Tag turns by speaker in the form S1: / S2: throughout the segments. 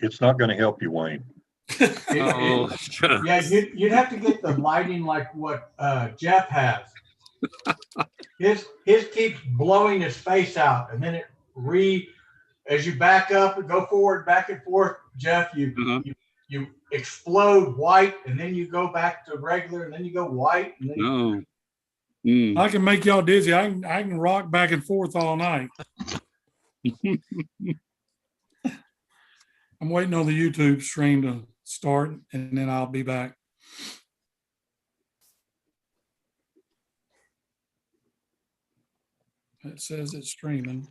S1: It's not going to help you, Wayne.
S2: Oh,
S3: Yeah, you'd have to get the lighting like what Jeff has. His keeps blowing his face out, and then as you back up and go forward, back and forth, Jeff, you explode white, and then you go back to regular, and then you go white. And then
S4: I can make y'all dizzy. I can rock back and forth all night. I'm waiting on the YouTube stream to start, and then I'll be back. It says it's streaming.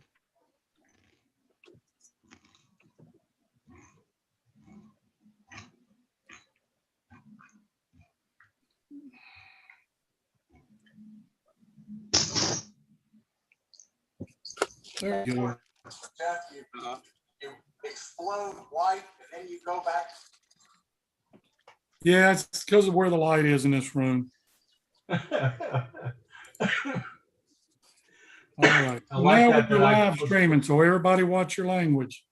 S4: There you go.
S3: Jeff, you explode white, and then you go back.
S4: Yeah, it's because of where the light is in this room. All right.
S3: I like
S4: now
S3: that,
S4: we're
S3: that I
S4: live streaming, so everybody watch your language.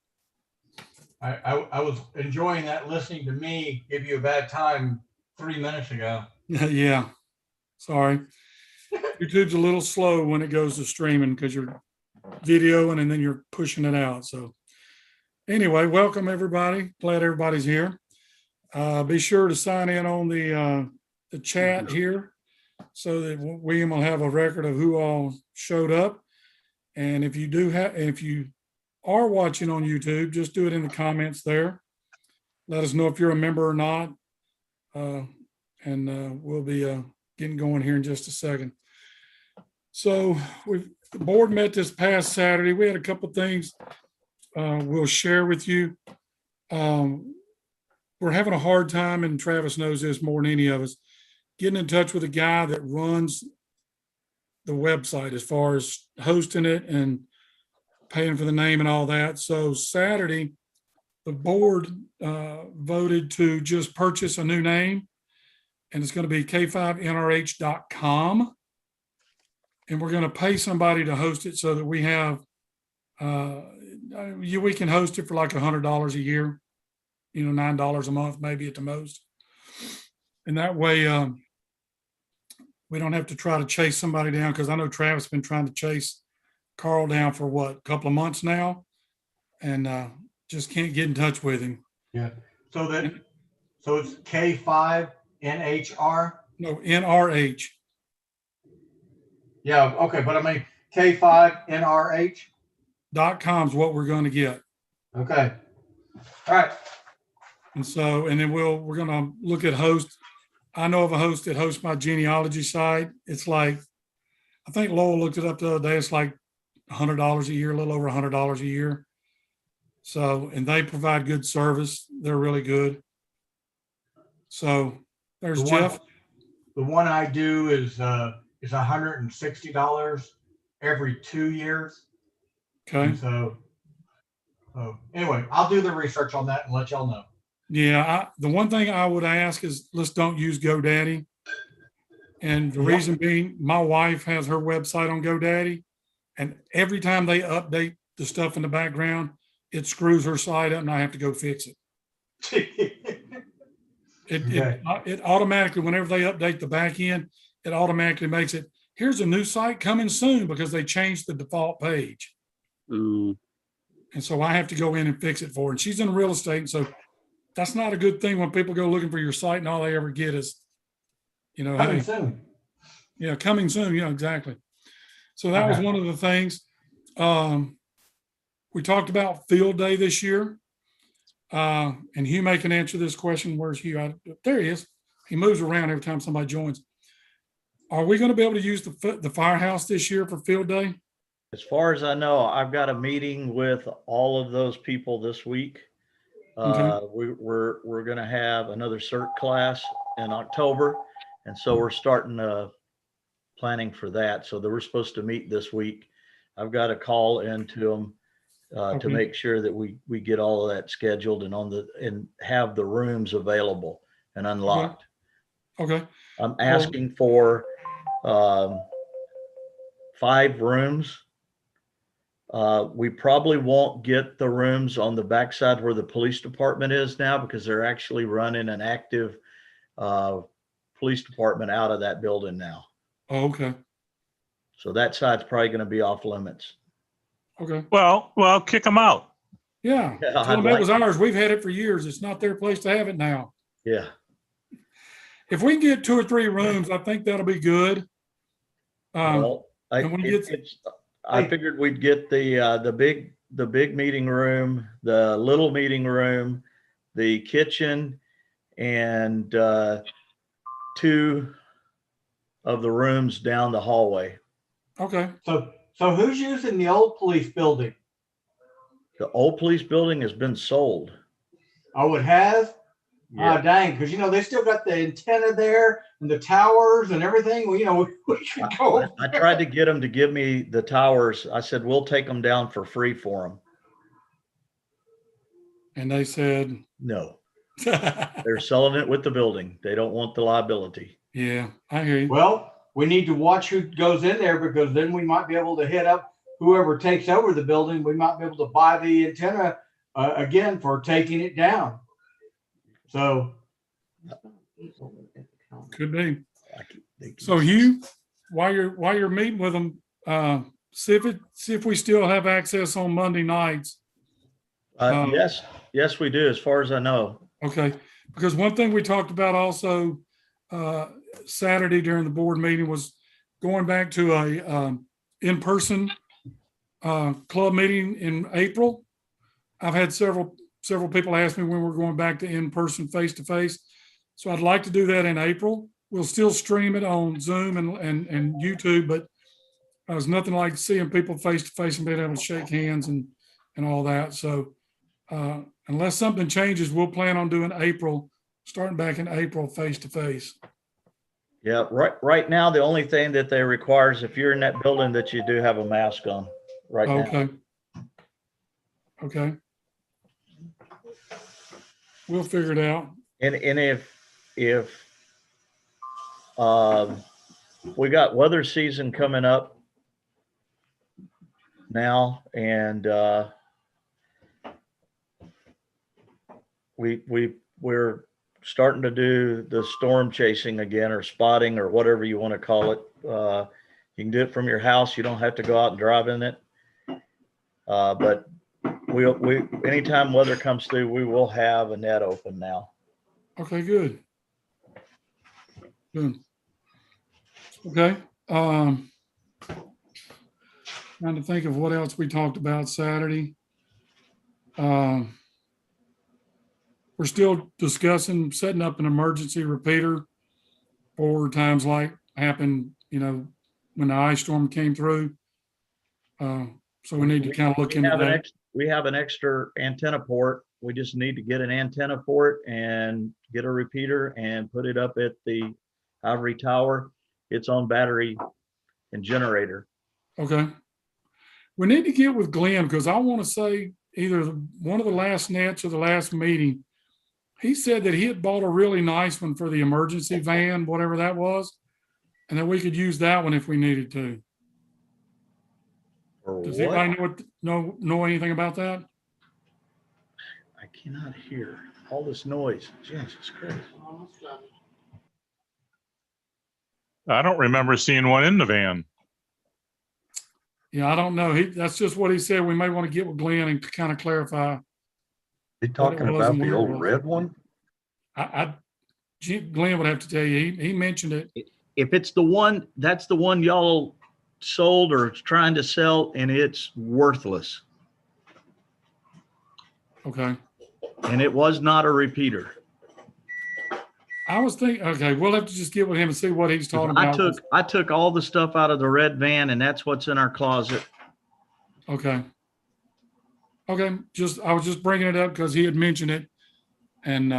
S3: I was enjoying that, listening to me give you a bad time 3 minutes ago.
S4: Yeah. Sorry. YouTube's a little slow when it goes to streaming because you're videoing and then you're pushing it out. So anyway, welcome everybody. Glad everybody's here. Be sure to sign in on the chat here so that William will have a record of who all showed up. And if you are watching on YouTube, just do it in the comments there. Let us know if you're a member or not. And we'll be getting going here in just a second. So the board met this past Saturday. We had a couple of things we'll share with you. We're having a hard time, and Travis knows this more than any of us, getting in touch with a guy that runs the website as far as hosting it and paying for the name and all that. So Saturday, the board voted to just purchase a new name, and it's going to be k5nrh.com. And we're going to pay somebody to host it so that we have, we can host it for like $100 a year, $9 a month, maybe at the most. And that way, we don't have to try to chase somebody down, because I know Travis has been trying to chase Carl down for a couple of months now, and just can't get in touch with him.
S3: Yeah. So it's K5NHR?
S4: No, NRH.
S3: Yeah, okay, but I mean K5NRH?
S4: .com is what we're going to get.
S3: Okay. All right.
S4: And so, and then we're going to look at host. I know of a host that hosts my genealogy site. It's like, I think Lowell looked it up the other day. It's like $100 a year, a little over $100 a year. So, and they provide good service. They're really good. So there's Jeff.
S3: The one I do is $160 every 2 years.
S4: Okay.
S3: And so anyway, I'll do the research on that and let y'all know.
S4: Yeah. The one thing I would ask is, let's don't use GoDaddy. And the reason being, my wife has her website on GoDaddy, and every time they update the stuff in the background, it screws her site up and I have to go fix it. It automatically, whenever they update the back end, it automatically makes it, here's a new site coming soon, because they changed the default page. And so I have to go in and fix it for her. And she's in real estate. So that's not a good thing when people go looking for your site and all they ever get is,
S3: Coming soon.
S4: Yeah, coming soon. Yeah, exactly. So that was one of the things. We talked about field day this year. And Hugh May can answer this question. Where's Hugh? There he is. He moves around every time somebody joins. Are we going to be able to use the firehouse this year for field day?
S5: As far as I know, I've got a meeting with all of those people this week.
S4: Okay.
S5: We're going to have another CERT class in October. And so we're starting planning for that. So they were supposed to meet this week. I've got to call into them to make sure that we get all of that scheduled and have the rooms available and unlocked.
S4: Okay.
S5: I'm asking for 5 rooms. We probably won't get the rooms on the backside where the police department is now because they're actually running an active police department out of that building now.
S4: Oh, okay.
S5: So that side's probably going to be off limits.
S4: Okay.
S2: Well, kick them out.
S4: Yeah.
S5: Yeah,
S4: Tell them it was ours. We've had it for years. It's not their place to have it now.
S5: Yeah.
S4: If we can get 2 or 3 rooms, I think that'll be good.
S5: Well,
S4: and when you get-
S5: I figured we'd get the big meeting room, the little meeting room, the kitchen, and 2 of the rooms down the hallway.
S4: Okay.
S3: So who's using the old police building?
S5: The old police building has been sold.
S3: Oh, it has?
S5: Yeah.
S3: Oh, dang, because they still got the antenna there and the towers and everything. Well, we could go.
S5: I tried to get them to give me the towers. I said, we'll take them down for free for them.
S4: And they said,
S5: No, they're selling it with the building. They don't want the liability.
S4: yeah, I hear you.
S3: Well, we need to watch who goes in there because then we might be able to hit up whoever takes over the building. We might be able to buy the antenna again for taking it down. So
S4: Could be. So Hugh, while you're meeting with them, see if we still have access on Monday nights.
S5: Yes, we do, as far as I know.
S4: Okay, because one thing we talked about also Saturday during the board meeting was going back to a in-person club meeting in April. I've had several people ask me when we're going back to in-person face-to-face. So I'd like to do that in April. We'll still stream it on Zoom and YouTube, but there's nothing like seeing people face-to-face and being able to shake hands and all that. So unless something changes, we'll plan on doing April, starting back in April, face-to-face.
S5: Yeah, right now, the only thing that they require is if you're in that building that you do have a mask on right now.
S4: Okay. Okay. We'll figure it out.
S5: And if we got weather season coming up now, and we're starting to do the storm chasing again, or spotting, or whatever you want to call it. You can do it from your house. You don't have to go out and drive in it. But we anytime weather comes through, we will have a net open now.
S4: Okay, good. Good. Okay. Trying to think of what else we talked about Saturday. We're still discussing setting up an emergency repeater for times like happened, when the ice storm came through. So we need to kind of look into that.
S5: We have an extra antenna port. We just need to get an antenna for it and get a repeater and put it up at the Ivory Tower. It's on battery and generator.
S4: Okay. We need to get with Glenn because I want to say either one of the last nets or the last meeting, he said that he had bought a really nice one for the emergency van, whatever that was, and that we could use that one if we needed to. Does anybody know anything about that?
S5: I cannot hear all this noise. Jesus Christ.
S2: I don't remember seeing one in the van.
S4: Yeah, I don't know. That's just what he said. We may want to get with Glenn and kind of clarify.
S1: You talking about the old red one?
S4: Glenn would have to tell you. He mentioned it.
S5: If it's the one, that's the one y'all sold or trying to sell, and it's worthless.
S4: Okay.
S5: And it was not a repeater.
S4: I was thinking, okay, we'll have to just get with him and see what he's talking about.
S5: I took all the stuff out of the red van, and that's what's in our closet.
S4: Okay. Okay. I was just bringing it up because he had mentioned it, and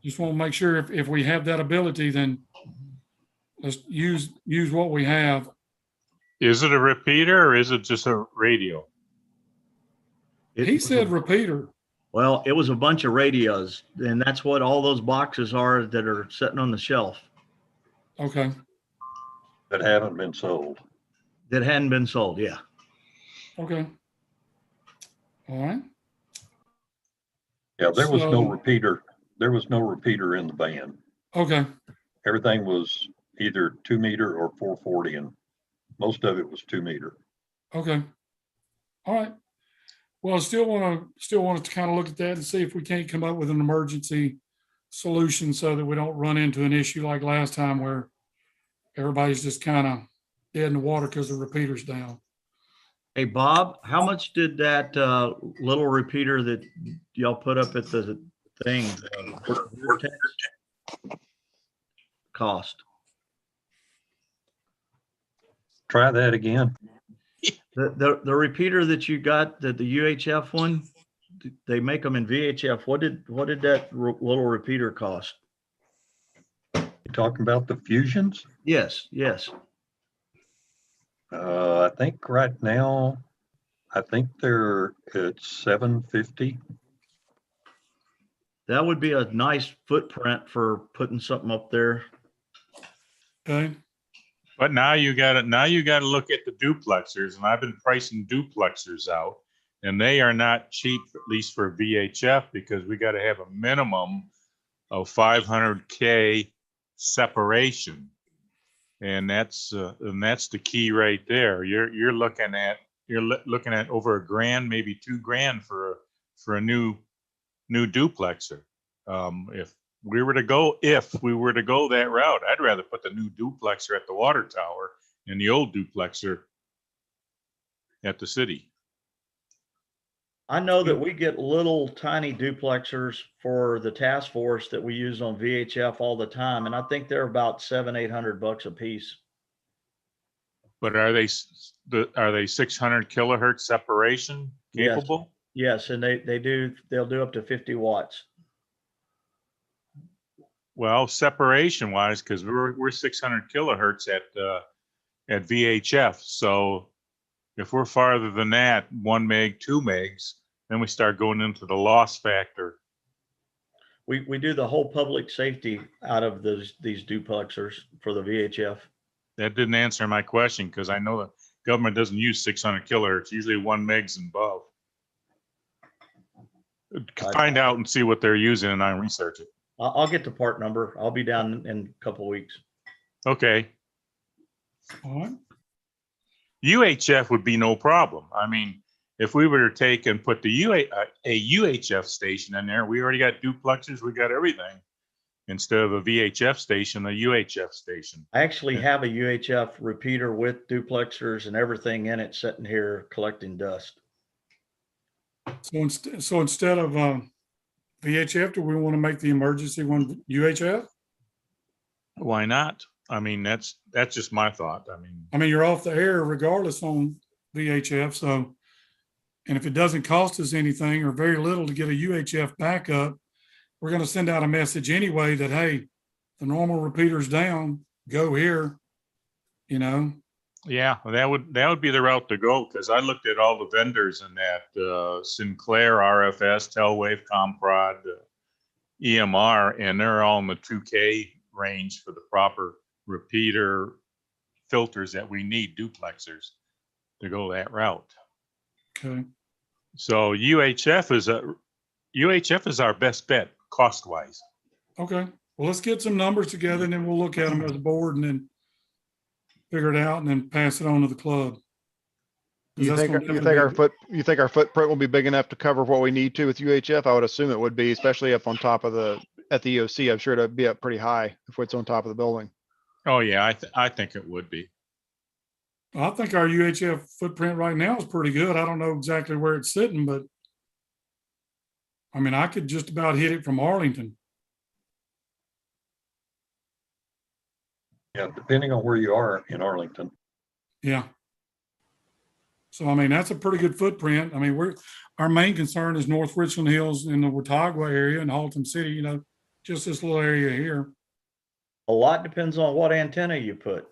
S4: just want to make sure if we have that ability, then let's use what we have.
S2: Is it a repeater or is it just a radio?
S4: He said repeater.
S5: Well, it was a bunch of radios, and that's what all those boxes are that are sitting on the shelf.
S4: Okay.
S1: That haven't been sold.
S5: That hadn't been sold, yeah.
S4: Okay. All right.
S1: Yeah, there was no
S4: So-
S1: repeater. There was no repeater in the van.
S4: Okay.
S1: Everything was either 2 meter or 440, and most of it was 2 meter.
S4: Okay. All right. Well, I still want us to kind of look at that and see if we can't come up with an emergency solution so that we don't run into an issue like last time where everybody's just kind of dead in the water because the repeater's down.
S5: Hey, Bob, how much did that little repeater that y'all put up at the thing vortex cost?
S1: Try that again.
S5: The repeater that you got, the UHF one, they make them in VHF. What did that little repeater cost?
S1: You talking about the fusions?
S5: Yes, yes.
S1: I think right now, I think they're at 750.
S5: That would be a nice footprint for putting something up there.
S4: Okay.
S2: But now you gotta look at the duplexers, and I've been pricing duplexers out, and they are not cheap, at least for VHF, because we gotta have a minimum of 500K separation. And that's the key right there. You're looking at over $1,000, maybe $2,000 for a new duplexer. If we were to go that route, I'd rather put the new duplexer at the water tower and the old duplexer at the city.
S5: I know that we get little tiny duplexers for the task force that we use on VHF all the time, and I think they're about $700-800 a piece.
S2: But are they 600 kilohertz separation
S5: Yes.
S2: capable?
S5: Yes, and they'll do up to 50 watts.
S2: Well, separation wise, because we're 600 kilohertz at VHF. So if we're farther than that, 1 meg, 2 megs, then we start going into the loss factor.
S5: We do the whole public safety out of these duplexers for the VHF.
S2: That didn't answer my question, because I know the government doesn't use 600 kilohertz, usually 1 megs and above. Find out and see what they're using, and I'll research it.
S5: I'll get the part number. I'll be down in a couple of weeks.
S2: Okay.
S4: All right.
S2: UHF would be no problem. I mean, if we were to take and put a UHF station in there, we already got duplexers, we got everything. Instead of a VHF station, a UHF station.
S5: I actually have a UHF repeater with duplexers and everything in it sitting here collecting dust.
S4: So instead of VHF, do we want to make the emergency one UHF?
S2: Why not? I mean, that's just my thought.
S4: I mean, you're off the air regardless on VHF. So, and if it doesn't cost us anything or very little to get a UHF backup, we're going to send out a message anyway that, hey, the normal repeater's down, go here, you know?
S2: Yeah, that would be the route to go, because I looked at all the vendors in that Sinclair, RFS, Telwave, Comprod, EMR, and they're all in the 2K range for the proper repeater filters that we need, duplexers, to go that route.
S4: Okay.
S2: So UHF is our best bet cost wise.
S4: Okay. Well, let's get some numbers together and then we'll look at them as a board and then figure it out and then pass it on to the club.
S6: You think our footprint will be big enough to cover what we need to with UHF? I would assume it would be, especially up on top of at the EOC. I'm sure it'd be up pretty high if it's on top of the building.
S2: Oh yeah, I think it would be.
S4: I think our UHF footprint right now is pretty good. I don't know exactly where it's sitting, but I mean, I could just about hit it from Arlington.
S1: Yeah, depending on where you are in Arlington.
S4: Yeah. So, I mean, that's a pretty good footprint. I mean, our main concern is North Richland Hills in the Watauga area and Haltom City, you know, just this little area here.
S5: A lot depends on what antenna you put.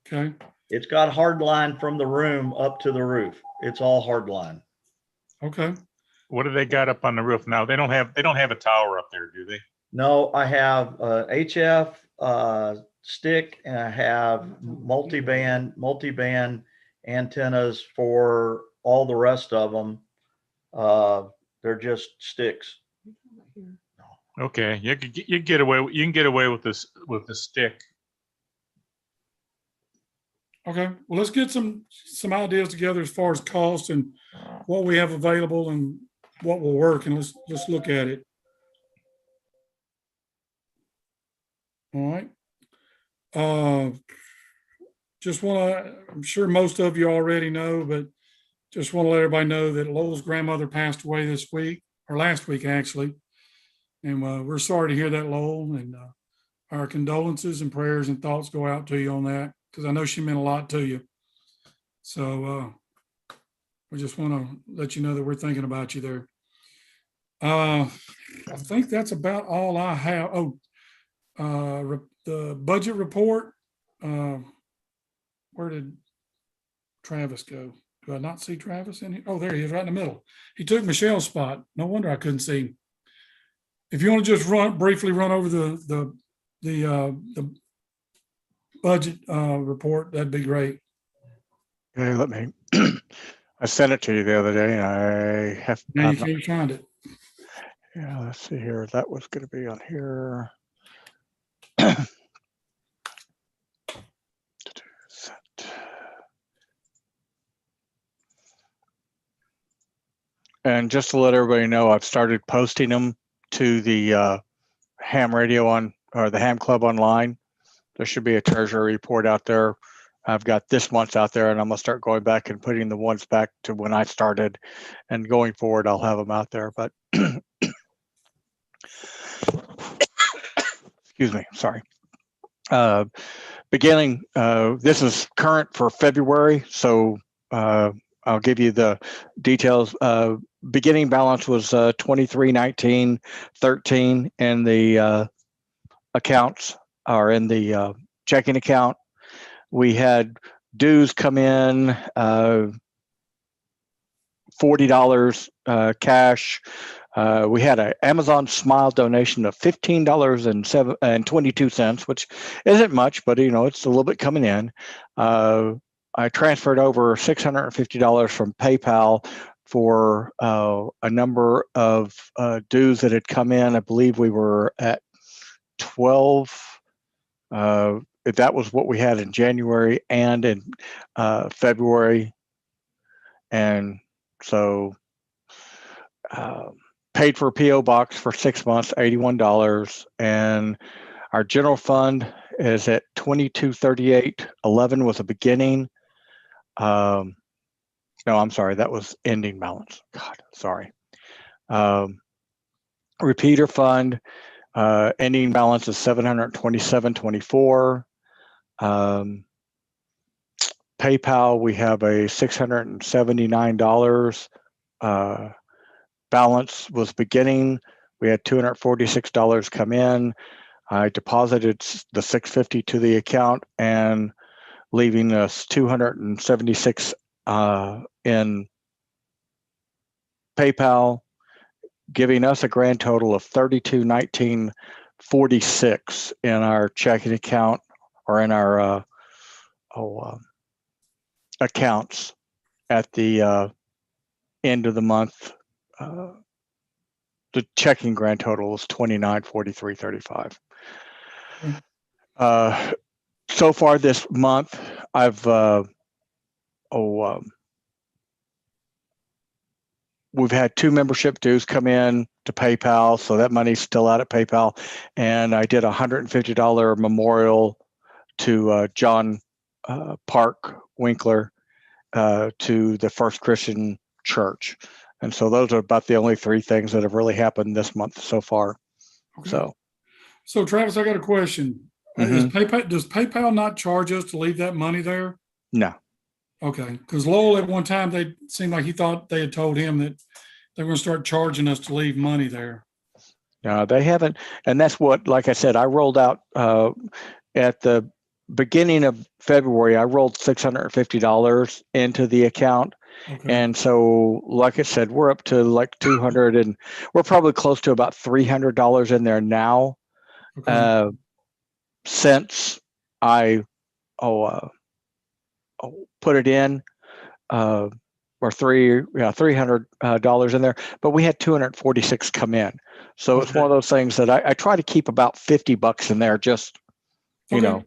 S4: Okay.
S5: It's got hard line from the room up to the roof. It's all hard line.
S4: Okay.
S2: What do they got up on the roof now? They don't have a tower up there, do they?
S5: No, I have HF stick and I have multi-band antennas for all the rest of them. They're just sticks.
S2: Okay, you can get away with this with the stick.
S4: Okay, well, let's get some ideas together as far as cost and what we have available and what will work, and let's look at it. All right. Just want to, I'm sure most of you already know, but just want to let everybody know that Lowell's grandmother passed away this week, or last week actually. And we're sorry to hear that, Lowell, and our condolences and prayers and thoughts go out to you on that, because I know she meant a lot to you. So we just want to let you know that we're thinking about you there. I think that's about all I have. Oh, the budget report. Where did Travis go? Do I not see Travis in here? Oh, there he is, right in the middle. He took Michelle's spot. No wonder I couldn't see him. If you want to just briefly run over the budget report, that'd be great.
S7: Okay, let me. I sent it to you the other day, and I have.
S4: Now you can't find it.
S7: Yeah, let's see here. That was going to be on here. And just to let everybody know, I've started posting them to the ham radio or the ham club online. There should be a treasury report out there. I've got this month's out there, and I'm gonna start going back and putting the ones back to when I started, and going forward, I'll have them out there. But excuse me, sorry. Beginning, this is current for February, so I'll give you the details. Beginning balance was 2319.13 in the accounts, or in the checking account. We had dues come in, $40 cash. We had an Amazon Smile donation of $15.22, which isn't much, but it's a little bit coming in. I transferred over $650 from PayPal for a number of dues that had come in. I believe we were at 12. That was what we had in January and in February. And so paid for a PO box for 6 months, $81. And our general fund is at $2238.11 was a beginning. No, I'm sorry, that was ending balance. God, sorry. Repeater fund, ending balance is $727.24. PayPal, we have a $679 balance was beginning. We had $246 come in. I deposited the $650 to the account, and leaving us $276 in PayPal, giving us a grand total of $3219.46 in our checking account, or in our accounts at the end of the month. The checking grand total was $2943.35. So far this month, I've we've had 2 membership dues come in to PayPal, so that money's still out at PayPal. And I did a $150 memorial to John Park Winkler to the First Christian Church. And so those are about the only 3 things that have really happened this month so far.
S4: Okay. So Travis, I got a question. Does PayPal not charge us to leave that money there?
S7: No.
S4: Okay, because Lowell at one time, they seemed like he thought they had told him that they were going to start charging us to leave money there.
S7: No, they haven't. And that's what, like I said, I rolled out at the beginning of February, I rolled $650 into the account. Okay. And so, like I said, we're up to like 200, and we're probably close to about $300 in there now. Okay. Since I put it in, $300 in there, but we had 246 come in. So it's one of those things that I try to keep about $50 in there, just, you
S4: Okay.
S7: know.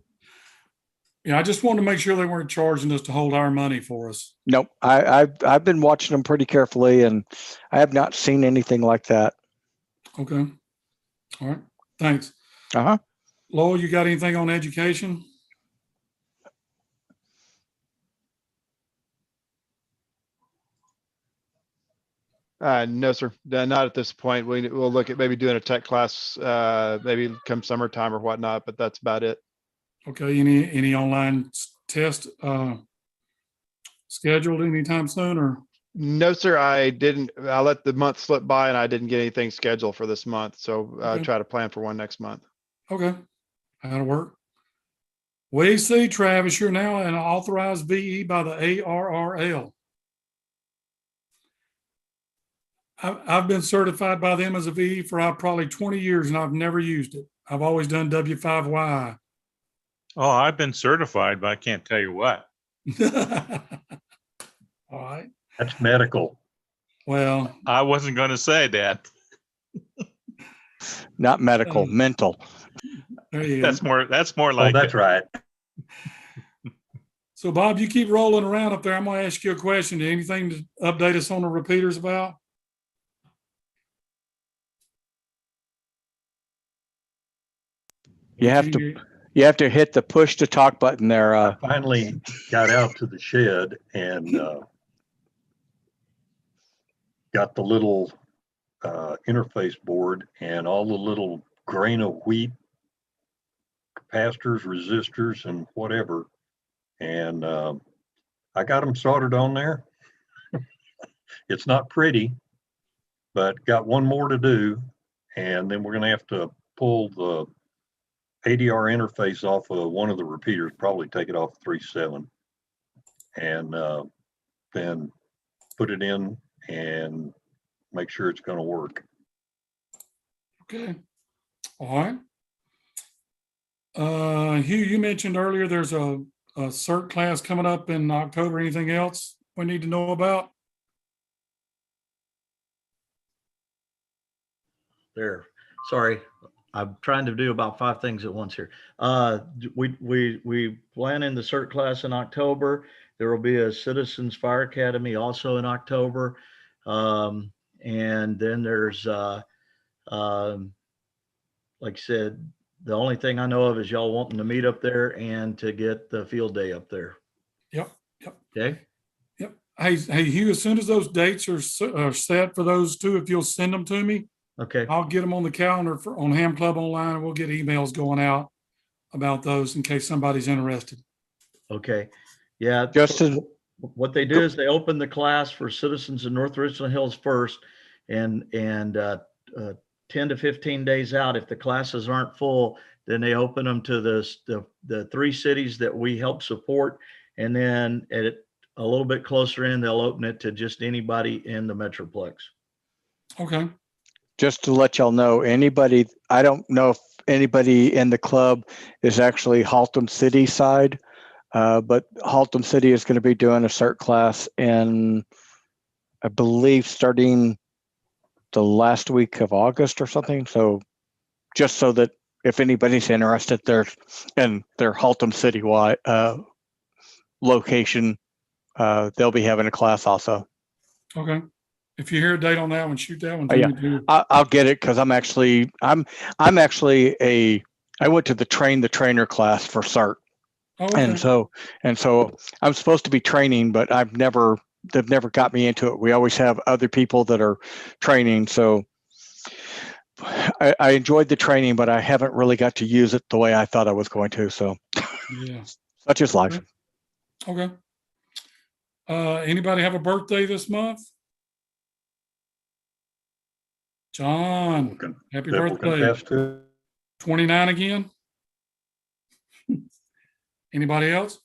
S4: Yeah, I just wanted to make sure they weren't charging us to hold our money for us.
S7: Nope. I've been watching them pretty carefully, and I have not seen anything like that.
S4: Okay. All right. Thanks.
S7: Uh-huh.
S4: Lowell, you got anything on education?
S6: No, sir. Not at this point. We'll look at maybe doing a tech class, maybe come summertime or whatnot, but that's about it.
S4: Okay. Any online test scheduled anytime soon, or?
S6: No, sir, I didn't. I let the month slip by and I didn't get anything scheduled for this month. So
S4: Okay.
S6: try to plan for one next month.
S4: Okay. That'll work. We see, Travis, you're now an authorized VE by the ARRL. I've been certified by them as a VE for probably 20 years, and I've never used it. I've always done W5YI.
S2: Oh, I've been certified, but I can't tell you what.
S4: All right.
S1: That's medical.
S4: Well,
S2: I wasn't going to say that.
S7: Not medical, mental.
S4: there you
S2: That's
S4: go.
S2: more
S1: Oh,
S2: like
S1: that's
S2: it.
S1: right.
S4: So, Bob, you keep rolling around up there. I'm going to ask you a question. Anything to update us on the repeaters about?
S7: You have to hit the push to talk button there.
S1: I finally got out to the shed and got the little interface board and all the little grain of wheat capacitors, resistors, and whatever. And I got them soldered on there. It's not pretty, but got one more to do. And then we're going to have to pull the ADR interface off of one of the repeaters, probably take it off 3.7, and then put it in and make sure it's going to work.
S4: Okay. All right. Hugh, you mentioned earlier there's a CERT class coming up in October. Anything else we need to know about?
S5: There. Sorry. I'm trying to do about 5 things at once here. We plan in the CERT class in October. There will be a Citizens Fire Academy also in October. And then there's, like I said, the only thing I know of is y'all wanting to meet up there and to get the field day up there.
S4: Yep.
S5: Okay.
S4: Yep. Hey, Hugh, as soon as those dates are set for those two, if you'll send them to me,
S5: Okay.
S4: I'll get them on the calendar on Ham Club Online, and we'll get emails going out about those in case somebody's interested.
S5: Okay. Yeah.
S7: Justin,
S5: What they do is they open the class for citizens in North Richland Hills first, and 10 to 15 days out, if the classes aren't full, then they open them to the 3 cities that we help support. And then at a little bit closer in, they'll open it to just anybody in the Metroplex.
S4: Okay.
S7: just to let y'all know, I don't know if anybody in the club is actually Haltom City side, but Haltom City is going to be doing a CERT class in, I believe, starting the last week of August or something. So just so that if anybody's interested, in their Haltom City location, they'll be having a class also.
S4: Okay. If you hear a date on that one, shoot that one to
S7: Yeah.
S4: me too.
S7: I'll get it because I'm actually I went to the train the trainer class for CERT.
S4: Oh, okay.
S7: And so I'm supposed to be training, but they've never got me into it. We always have other people that are training. So I enjoyed the training, but I haven't really got to use it the way I thought I was going to. So
S4: Yeah.
S7: such is life.
S4: Okay. Anybody have a birthday this month? John, happy birthday. 29 again? Anybody else?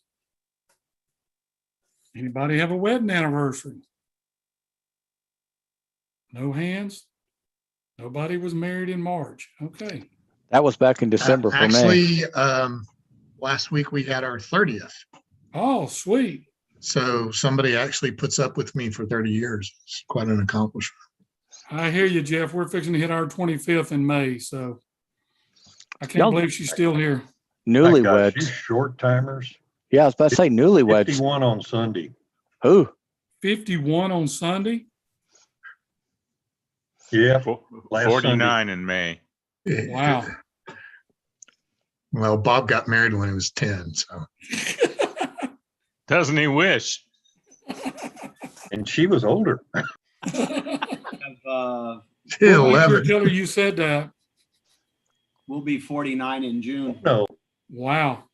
S4: Anybody have a wedding anniversary? No hands? Nobody was married in March. Okay.
S7: That was back in December for me.
S8: Actually, last week we had our 30th.
S4: Oh, sweet.
S8: So somebody actually puts up with me for 30 years. It's quite an accomplishment.
S4: I hear you, Jeff. We're fixing to hit our 25th in May, so I can't
S7: Y'all-
S4: believe she's still here.
S1: My gosh, you
S7: Newlyweds.
S1: short timers.
S7: Yeah, I was about to say newlyweds.
S1: 51 on Sunday.
S7: Who?
S4: 51 on Sunday.
S1: Yeah,
S2: Fo-
S1: last
S2: 49 in May.
S4: Wow.
S8: Well, Bob got married when he was 10, so
S2: Doesn't he wish?
S1: and she was older.
S9: Uh,
S4: We'll make sure
S8: 11.
S4: tell her you said that.
S9: we'll be 49 in June.
S1: No,
S4: Wow.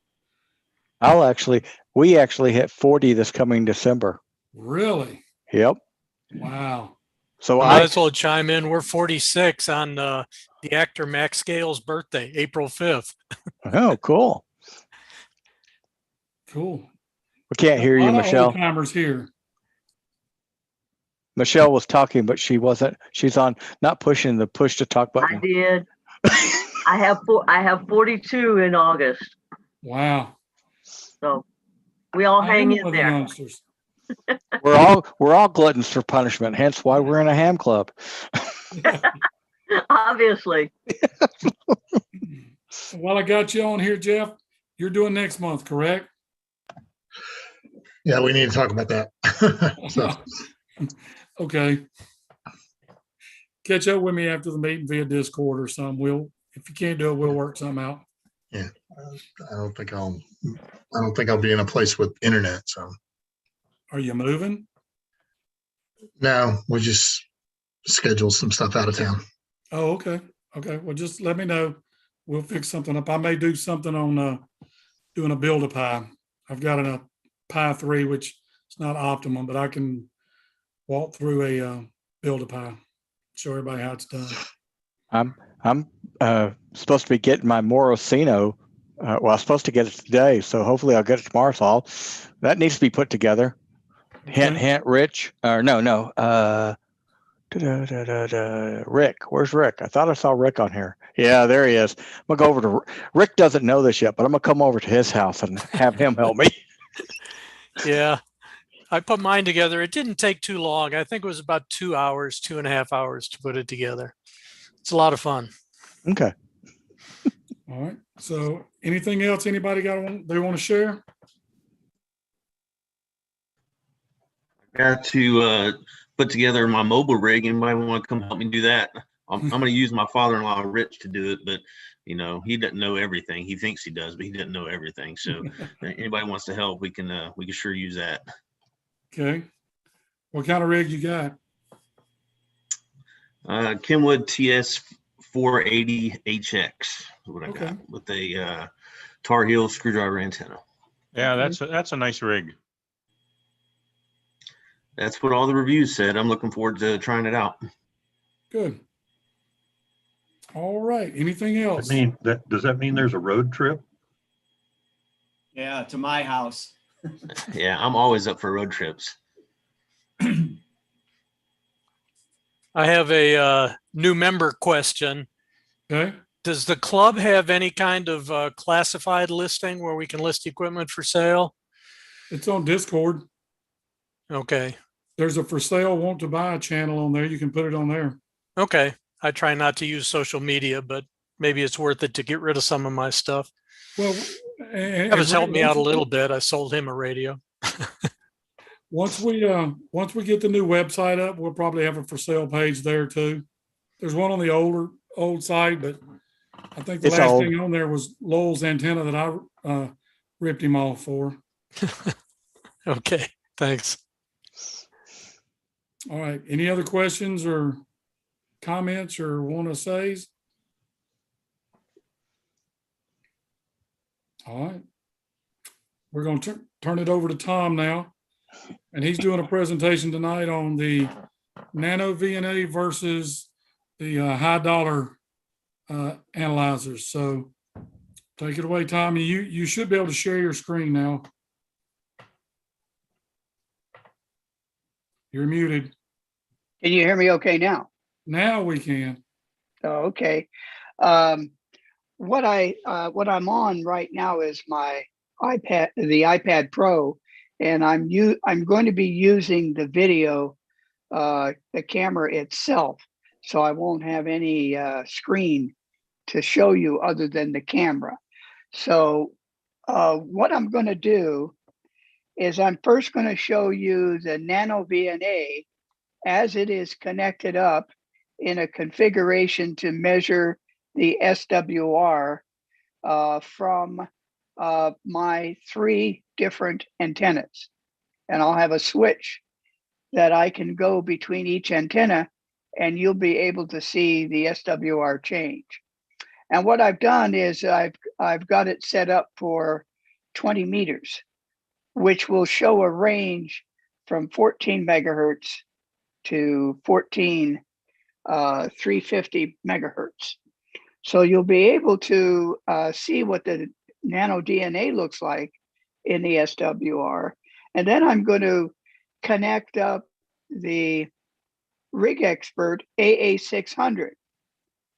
S7: We actually hit 40 this coming December.
S4: Really?
S7: Yep.
S4: Wow.
S7: So
S10: I might
S7: I,
S10: as well chime in. We're 46 on the actor Max Scales' birthday, April 5th.
S7: oh, cool.
S4: Cool.
S7: We can't hear you, Michelle.
S4: Timers here.
S7: Michelle was talking, but she wasn't. She's on, not pushing the push to talk
S11: I
S7: button.
S11: did. I have 42 in August.
S4: Wow.
S11: So we all
S4: I
S11: hang
S4: am
S11: in
S4: one of the
S11: there.
S4: youngsters.
S7: We're all gluttons for punishment, hence why we're in a ham club.
S11: Obviously.
S4: While I got you on here, Jeff, you're doing next month, correct?
S8: Yeah, we need to talk about that. So,
S4: Okay. Catch up with me after the meeting via Discord or something. If you can't do it, we'll work something out.
S8: yeah, I don't think I'll be in a place with internet. So
S4: Are you moving?
S8: no, we'll just schedule some stuff out of town.
S4: Oh, okay. Okay. Well, just let me know. We'll fix something up. I may do something on doing a Build-A-Pie. I've got a Pi 3, which is not optimum, but I can walk through a Build-A-Pie, show everybody how it's done.
S7: I'm supposed to be getting my Morosino. Well, I'm supposed to get it today, so hopefully I'll get it tomorrow. So that needs to be put together. Hint,
S4: Okay.
S7: hint, Rich. Or no. Rick. Where's Rick? I thought I saw Rick on here. Yeah, there he is. I'm gonna go over to Rick. Doesn't know this yet, but I'm gonna come over to his house and have him help me.
S10: Yeah. I put mine together. It didn't take too long. I think it was about 2 hours, 2.5 hours to put it together. It's a lot of fun.
S7: Okay.
S4: All right. So anything else anybody they want to share?
S12: Got to put together my mobile rig. Anybody want to come help me do that? I'm going to use my father-in-law, Rich, to do it, but he doesn't know everything. He thinks he does, but he doesn't know everything. So anybody wants to help, we can sure use that.
S4: Okay. What kind of rig you got?
S12: Kenwood TS 480 HX is what I
S4: Okay.
S12: got with a Tar Heel screwdriver antenna.
S2: Yeah, that's a nice rig.
S12: That's what all the reviews said. I'm looking forward to trying it out.
S4: Good. All right. Anything else?
S1: does that mean there's a road trip?
S9: Yeah, to my house.
S12: Yeah, I'm always up for road trips.
S10: I have a new member question.
S4: Okay.
S10: Does the club have any kind of classified listing where we can list equipment for sale?
S4: It's on Discord.
S10: Okay.
S4: There's a for sale, want to buy channel on there. You can put it on there.
S10: Okay. I try not to use social media, but maybe it's worth it to get rid of some of my stuff.
S4: Well,
S10: Travis helped me out a little bit. I sold him a radio.
S4: Once we get the new website up, we'll probably have a for sale page there too. There's one on the old site, but I think the
S7: It's
S4: last
S7: old.
S4: thing on there was Lowell's antenna that I ripped him off for.
S10: Okay. Thanks.
S4: All right. Any other questions or comments or want to say? All right. We're going to turn it over to Tom now. And he's doing a presentation tonight on the nano VNA versus the high dollar analyzers. So take it away, Tom. You should be able to share your screen now. You're muted.
S13: Can you hear me okay now?
S4: Now we can.
S13: Oh, okay. What I'm on right now is my iPad, the iPad Pro, and I'm going to be using the video, the camera itself, so I won't have any screen to show you other than the camera. So what I'm going to do is I'm first going to show you the Nano VNA as it is connected up in a configuration to measure the SWR from my 3 different antennas. And I'll have a switch that I can go between each antenna, and you'll be able to see the SWR change. And what I've done is I've got it set up for 20 meters, which will show a range from 14 megahertz to 14 350 megahertz. So you'll be able to see what the nano DNA looks like in the SWR. And then I'm going to connect up the Rig Expert AA600.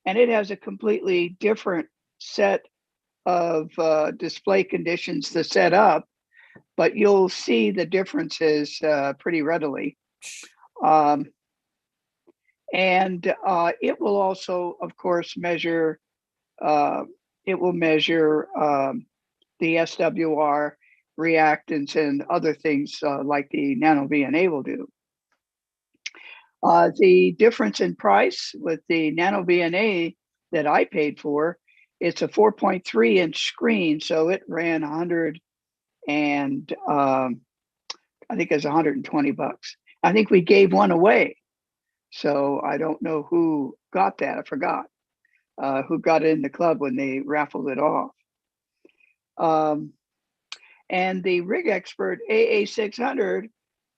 S13: And it has a completely different set of display conditions to set up, but you'll see the differences pretty readily. And it will also, of course, measure, the SWR, reactants, and other things like the Nano VNA will do. The difference in price with the Nano VNA that I paid for, it's a 4.3-inch screen, so it ran 100 and I think it's 120 bucks. I think we gave one away, so I don't know who got that. I forgot who got it in the club when they raffled it off. And the Rig Expert AA600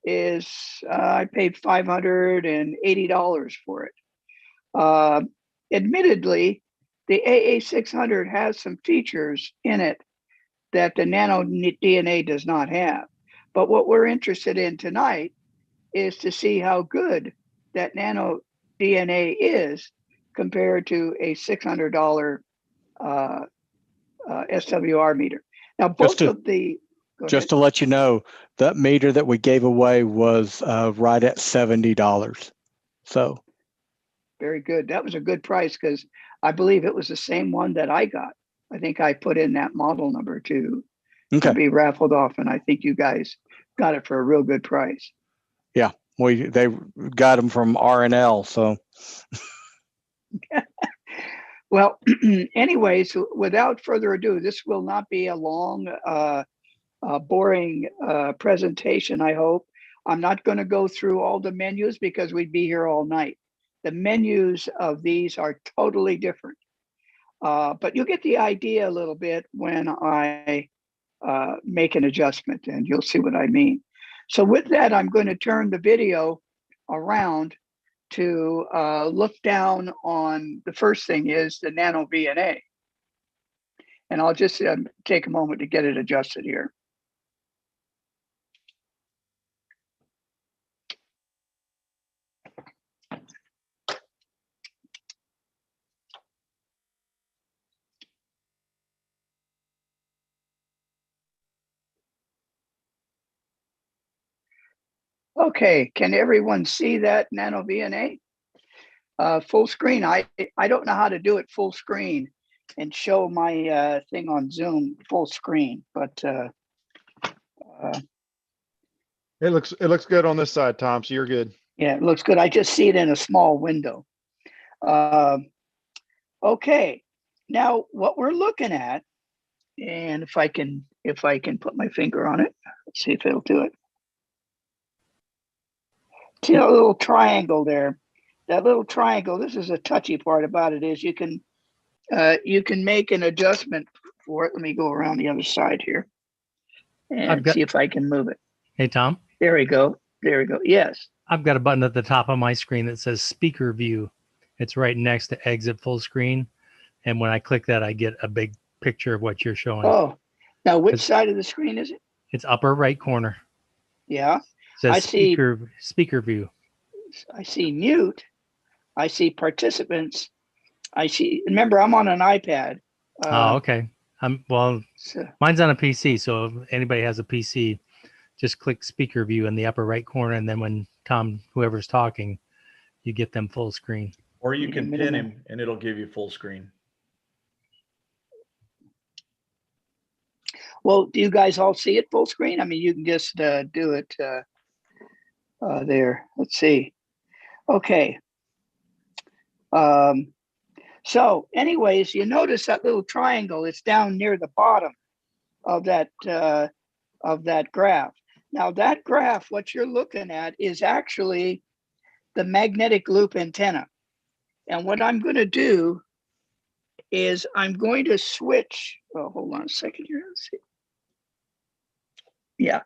S13: is I paid $580 for it. Admittedly, the AA600 has some features in it that the Nano DNA does not have. But what we're interested in tonight is to see how good that Nano DNA is compared to a $600 SWR meter. Now, both of the
S7: just to let you know, that meter that we gave away was right at $70. So
S13: very good. That was a good price because I believe it was the same one that I got. I think I put in that model number to be raffled off, and I think you guys got it for a real good price.
S7: Yeah, they got them from RNL. So
S13: well, anyways, without further ado, this will not be a long, boring presentation, I hope. I'm not going to go through all the menus because we'd be here all night. The menus of these are totally different. But you'll get the idea a little bit when I make an adjustment, and you'll see what I mean. So with that, I'm going to turn the video around to look down on the first thing is the Nano VNA. And I'll just take a moment to get it adjusted here. Okay, can everyone see that Nano VNA? Full screen. I don't know how to do it full screen and show my thing on Zoom full screen, but
S6: it looks good on this side, Tom. So you're good.
S13: Yeah, it looks good. I just see it in a small window. Okay, now what we're looking at, and if I can put my finger on it, let's see if it'll do it. See that little triangle there? That little triangle, this is a touchy part about it, is you can make an adjustment for it. Let me go around the other side here and see if I can move it.
S14: Hey, Tom.
S13: There we go. There we go. Yes.
S14: I've got a button at the top of my screen that says speaker view. It's right next to exit full screen. And when I click that, I get a big picture of what you're showing.
S13: Oh, now which side of the screen is it?
S14: It's upper right corner.
S13: Yeah.
S14: It says
S13: I see
S14: speaker view.
S13: I see mute. I see participants. I see, remember, I'm on an iPad.
S14: Oh, okay. Mine's on a PC. So if anybody has a PC, just click speaker view in the upper right corner. And then when Tom, whoever's talking, you get them full screen.
S5: Or you can pin him and it'll give you full screen.
S13: Well, do you guys all see it full screen? I mean, you can just do it there. Let's see. Okay. So anyways, you notice that little triangle is down near the bottom of that graph. Now that graph, what you're looking at is actually the magnetic loop antenna. And what I'm going to do is I'm going to switch. Oh, hold on a second here. Let's see. Yeah,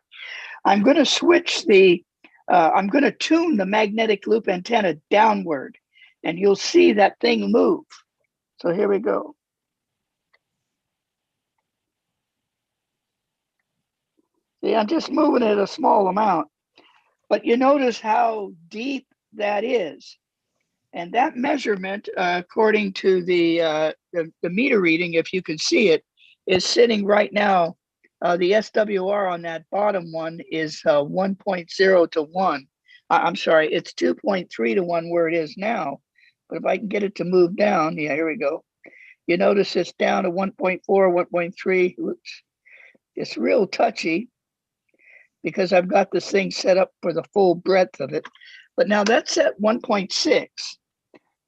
S13: I'm going to switch I'm going to tune the magnetic loop antenna downward, and you'll see that thing move. So here we go. See, I'm just moving it a small amount, but you notice how deep that is. And that measurement, according to the meter reading, if you can see it, is sitting right now. The SWR on that bottom one is 1.0 to 1. I'm sorry, it's 2.3 to 1 where it is now. But if I can get it to move down, yeah, here we go. You notice it's down to 1.4, 1.3. Oops. It's real touchy because I've got this thing set up for the full breadth of it. But now that's at 1.6.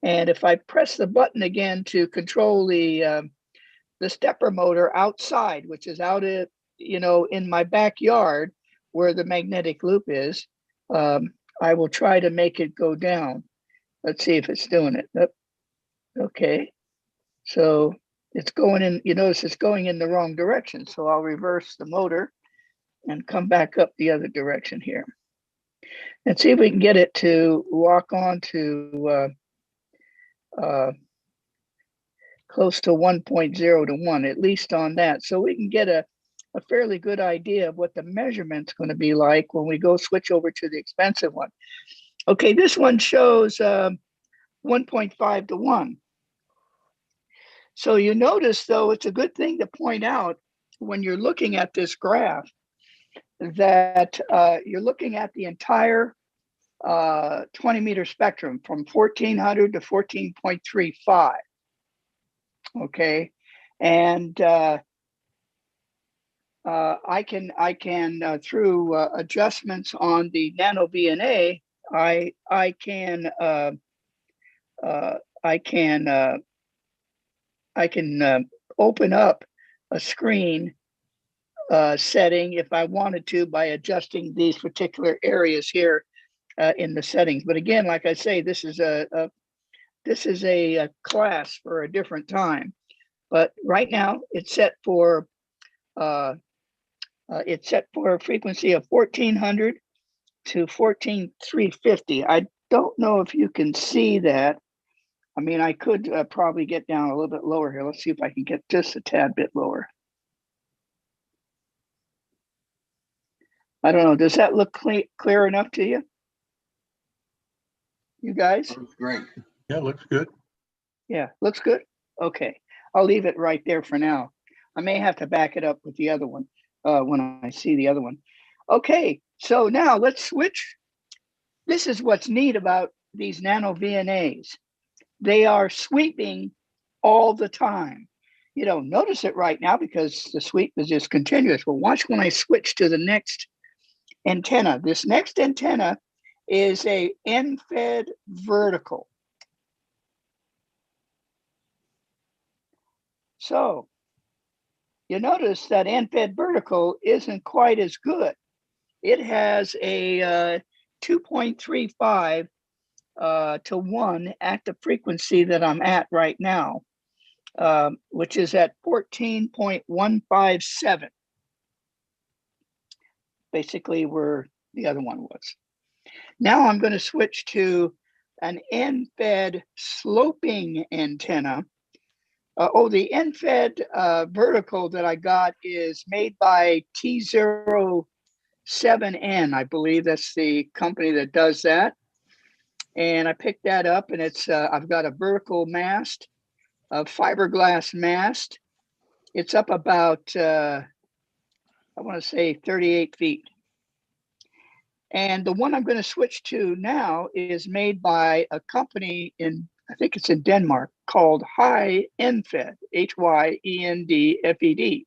S13: And if I press the button again to control the stepper motor outside, which is out at, in my backyard where the magnetic loop is, I will try to make it go down. Let's see if it's doing it. Okay. So it's going in, you notice it's going in the wrong direction. So I'll reverse the motor and come back up the other direction here. And see if we can get it to lock on to close to 1.0 to 1, at least on that. So we can get a fairly good idea of what the measurement's going to be like when we go switch over to the expensive one. Okay, this one shows 1.5 to 1. So you notice, though, it's a good thing to point out when you're looking at this graph that you're looking at the entire 20-meter spectrum from 1400 to 14.35. Okay, and I can through adjustments on the nano VNA, I can open up a screen setting if I wanted to by adjusting these particular areas here in the settings. But again, like I say, this is a class for a different time. But right now it's set for a frequency of 1400 to 14,350. I don't know if you can see that. I mean, I could probably get down a little bit lower here. Let's see if I can get just a tad bit lower. I don't know. Does that look clear enough to you? You guys?
S12: Looks great.
S1: Yeah, looks good.
S13: Yeah, looks good. Okay, I'll leave it right there for now. I may have to back it up with the other one when I see the other one. Okay, so now let's switch. This is what's neat about these nano VNAs. They are sweeping all the time. You don't notice it right now because the sweep is just continuous. But watch when I switch to the next antenna. This next antenna is a end-fed vertical. So you notice that end-fed vertical isn't quite as good. It has a 2.35 to 1 at the frequency that I'm at right now, which is at 14.157. Basically where the other one was. Now I'm going to switch to an end-fed sloping antenna. The end-fed vertical that I got is made by T07N. I believe that's the company that does that. And I picked that up, and it's I've got a vertical mast, a fiberglass mast. It's up about, I want to say 38 feet. And the one I'm going to switch to now is made by a company in, I think it's in Denmark, called Hyendfed, Hyendfed.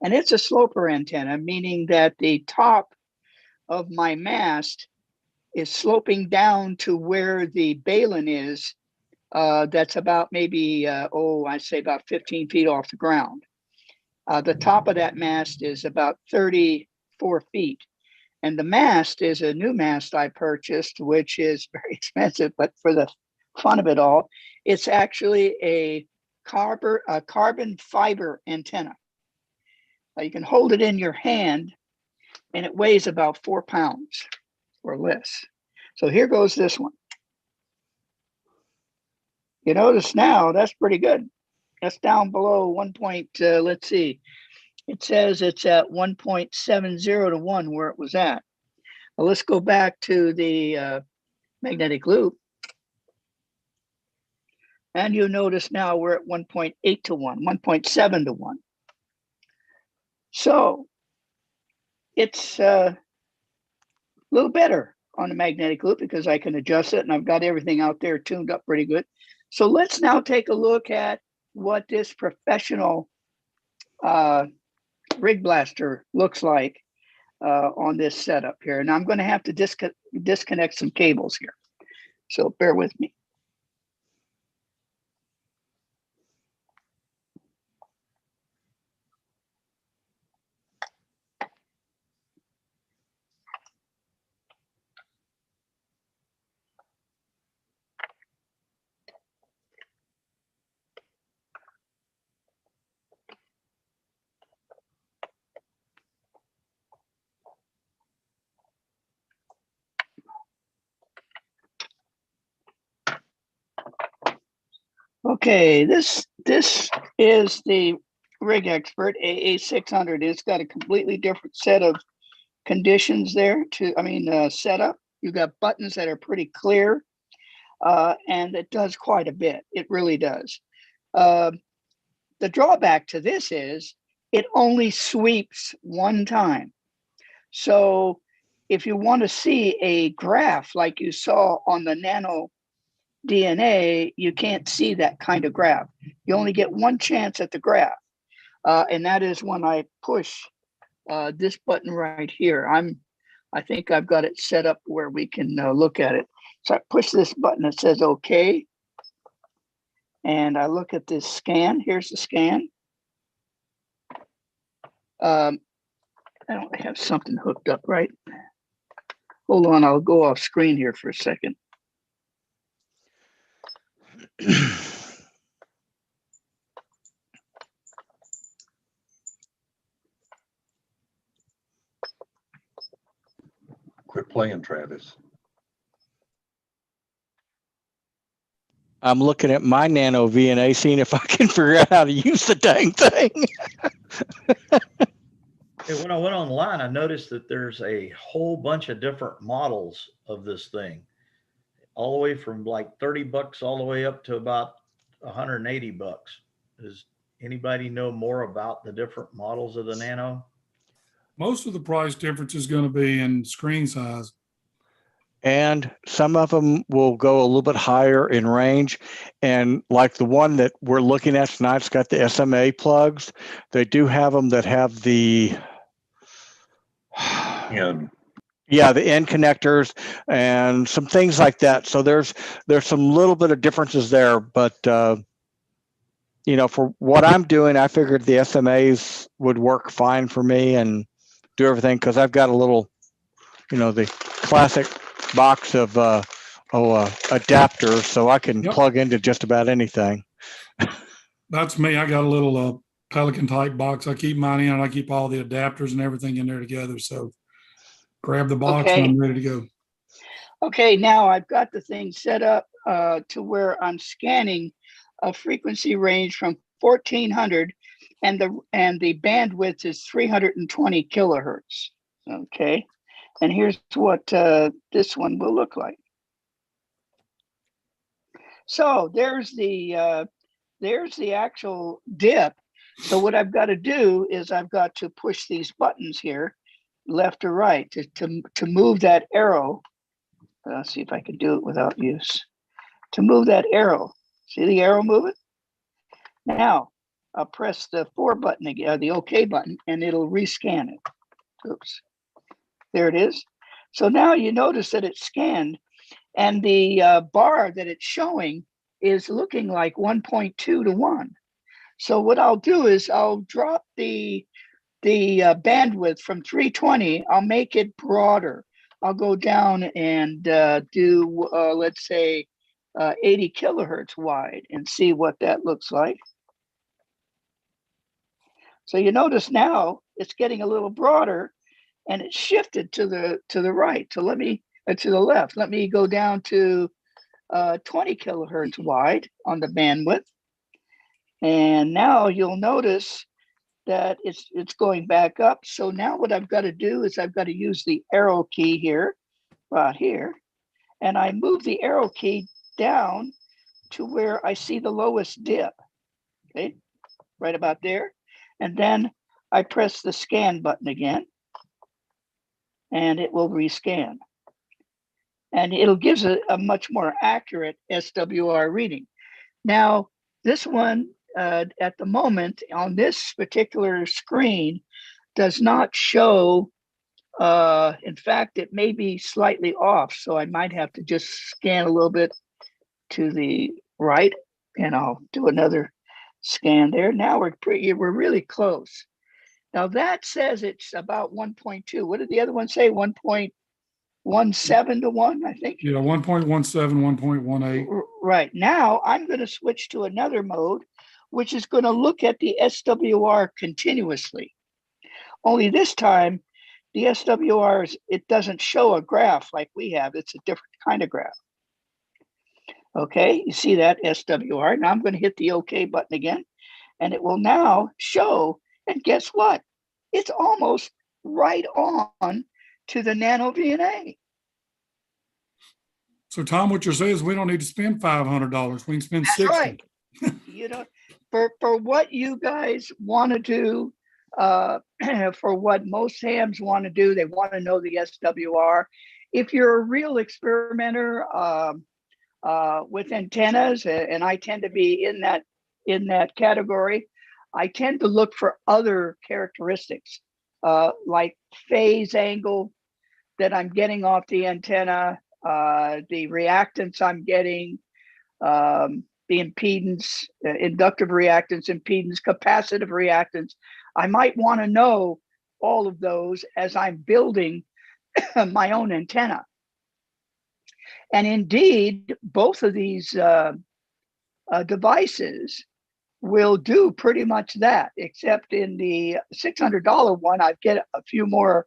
S13: And it's a sloper antenna, meaning that the top of my mast is sloping down to where the baleen is. That's about maybe, I'd say about 15 feet off the ground. The top of that mast is about 34 feet. And the mast is a new mast I purchased, which is very expensive, but for the fun of it all, it's actually a carbon fiber antenna. You can hold it in your hand and it weighs about 4 pounds or less. So here goes this one. You notice now that's pretty good. That's down below 1 point, let's see. It says it's at 1.70 to 1 where it was at. Well, let's go back to the magnetic loop. And you notice now we're at 1.8 to 1, 1.7 to 1. So it's a little better on the magnetic loop because I can adjust it and I've got everything out there tuned up pretty good. So let's now take a look at what this professional rig blaster looks like on this setup here. And I'm going to have to disconnect some cables here. So bear with me. Okay, this is the Rig Expert AA600. It's got a completely different set of conditions there setup. You've got buttons that are pretty clear, and it does quite a bit. It really does. The drawback to this is it only sweeps one time. So if you want to see a graph like you saw on the Nano DNA, you can't see that kind of graph. You only get one chance at the graph. And that is when I push this button right here. I think I've got it set up where we can look at it. So I push this button that says okay. And I look at this scan. Here's the scan. I don't have something hooked up, right? Hold on, I'll go off screen here for a second.
S1: Quit playing, Travis.
S7: I'm looking at my Nano VNA, seeing if I can figure out how to use the dang thing.
S5: Hey, when I went online, I noticed that there's a whole bunch of different models of this thing, all the way from like 30 bucks all the way up to about 180 bucks. Does anybody know more about the different models of the Nano?
S4: Most of the price difference is going to be in screen size.
S7: And some of them will go a little bit higher in range. And like the one that we're looking at tonight, it's got the SMA plugs. They do have them that have the the end connectors and some things like that. So there's some little bit of differences there, but you know, for what I'm doing, I figured the SMAs would work fine for me and do everything, because I've got a little, you know, the classic box of adapters, so I can plug into just about anything.
S4: That's me. I got a little Pelican type box. I keep mine in, and I keep all the adapters and everything in there together. So grab the box and I'm ready to go.
S13: Okay, now I've got the thing set up to where I'm scanning a frequency range from 1400 and the bandwidth is 320 kilohertz. Okay, and here's what this one will look like. So there's the actual dip. So what I've got to do is I've got to push these buttons here, left or right. To move that arrow, let's see if I can do it without use. To move that arrow, see the arrow moving? Now, I'll press the 4 button again, the OK button, and it'll rescan it. Oops, there it is. So now you notice that it's scanned, and the bar that it's showing is looking like 1.2 to 1. So what I'll do is I'll drop the bandwidth from 320. I'll make it broader. I'll go down and do, let's say, 80 kilohertz wide and see what that looks like. So you notice now it's getting a little broader, and it's shifted to the right. So let me to the left. Let me go down to 20 kilohertz wide on the bandwidth, and now you'll notice that it's going back up. So now what I've got to do is I've got to use the arrow key here, right here, and I move the arrow key down to where I see the lowest dip. Okay, right about there. And then I press the scan button again, and it will rescan. And it'll give us a much more accurate SWR reading. Now, this one at the moment on this particular screen does not show, in fact, it may be slightly off. So I might have to just scan a little bit to the right, and I'll do another scan there. Now we're really close. Now that says it's about 1.2. What did the other one say? 1.17 to 1, I think.
S4: Yeah, 1.17, 1.18.
S13: Right. Now I'm going to switch to another mode, which is going to look at the SWR continuously. Only this time, the SWRs, it doesn't show a graph like we have. It's a different kind of graph. Okay, you see that SWR. Now I'm going to hit the OK button again, and it will now show. And guess what? It's almost right on to the nano VNA.
S4: So Tom, what you're saying is we don't need to spend $500. We can spend
S13: That's
S4: 60.
S13: right. You know, for what you guys want to do, for what most hams want to do, they want to know the SWR. If you're a real experimenter with antennas, and I tend to be in that category, I tend to look for other characteristics, like phase angle that I'm getting off the antenna, the reactance I'm getting, the impedance, inductive reactance, impedance, capacitive reactance. I might want to know all of those as I'm building my own antenna. And indeed, both of these devices will do pretty much that, except in the $600 one, I get a few more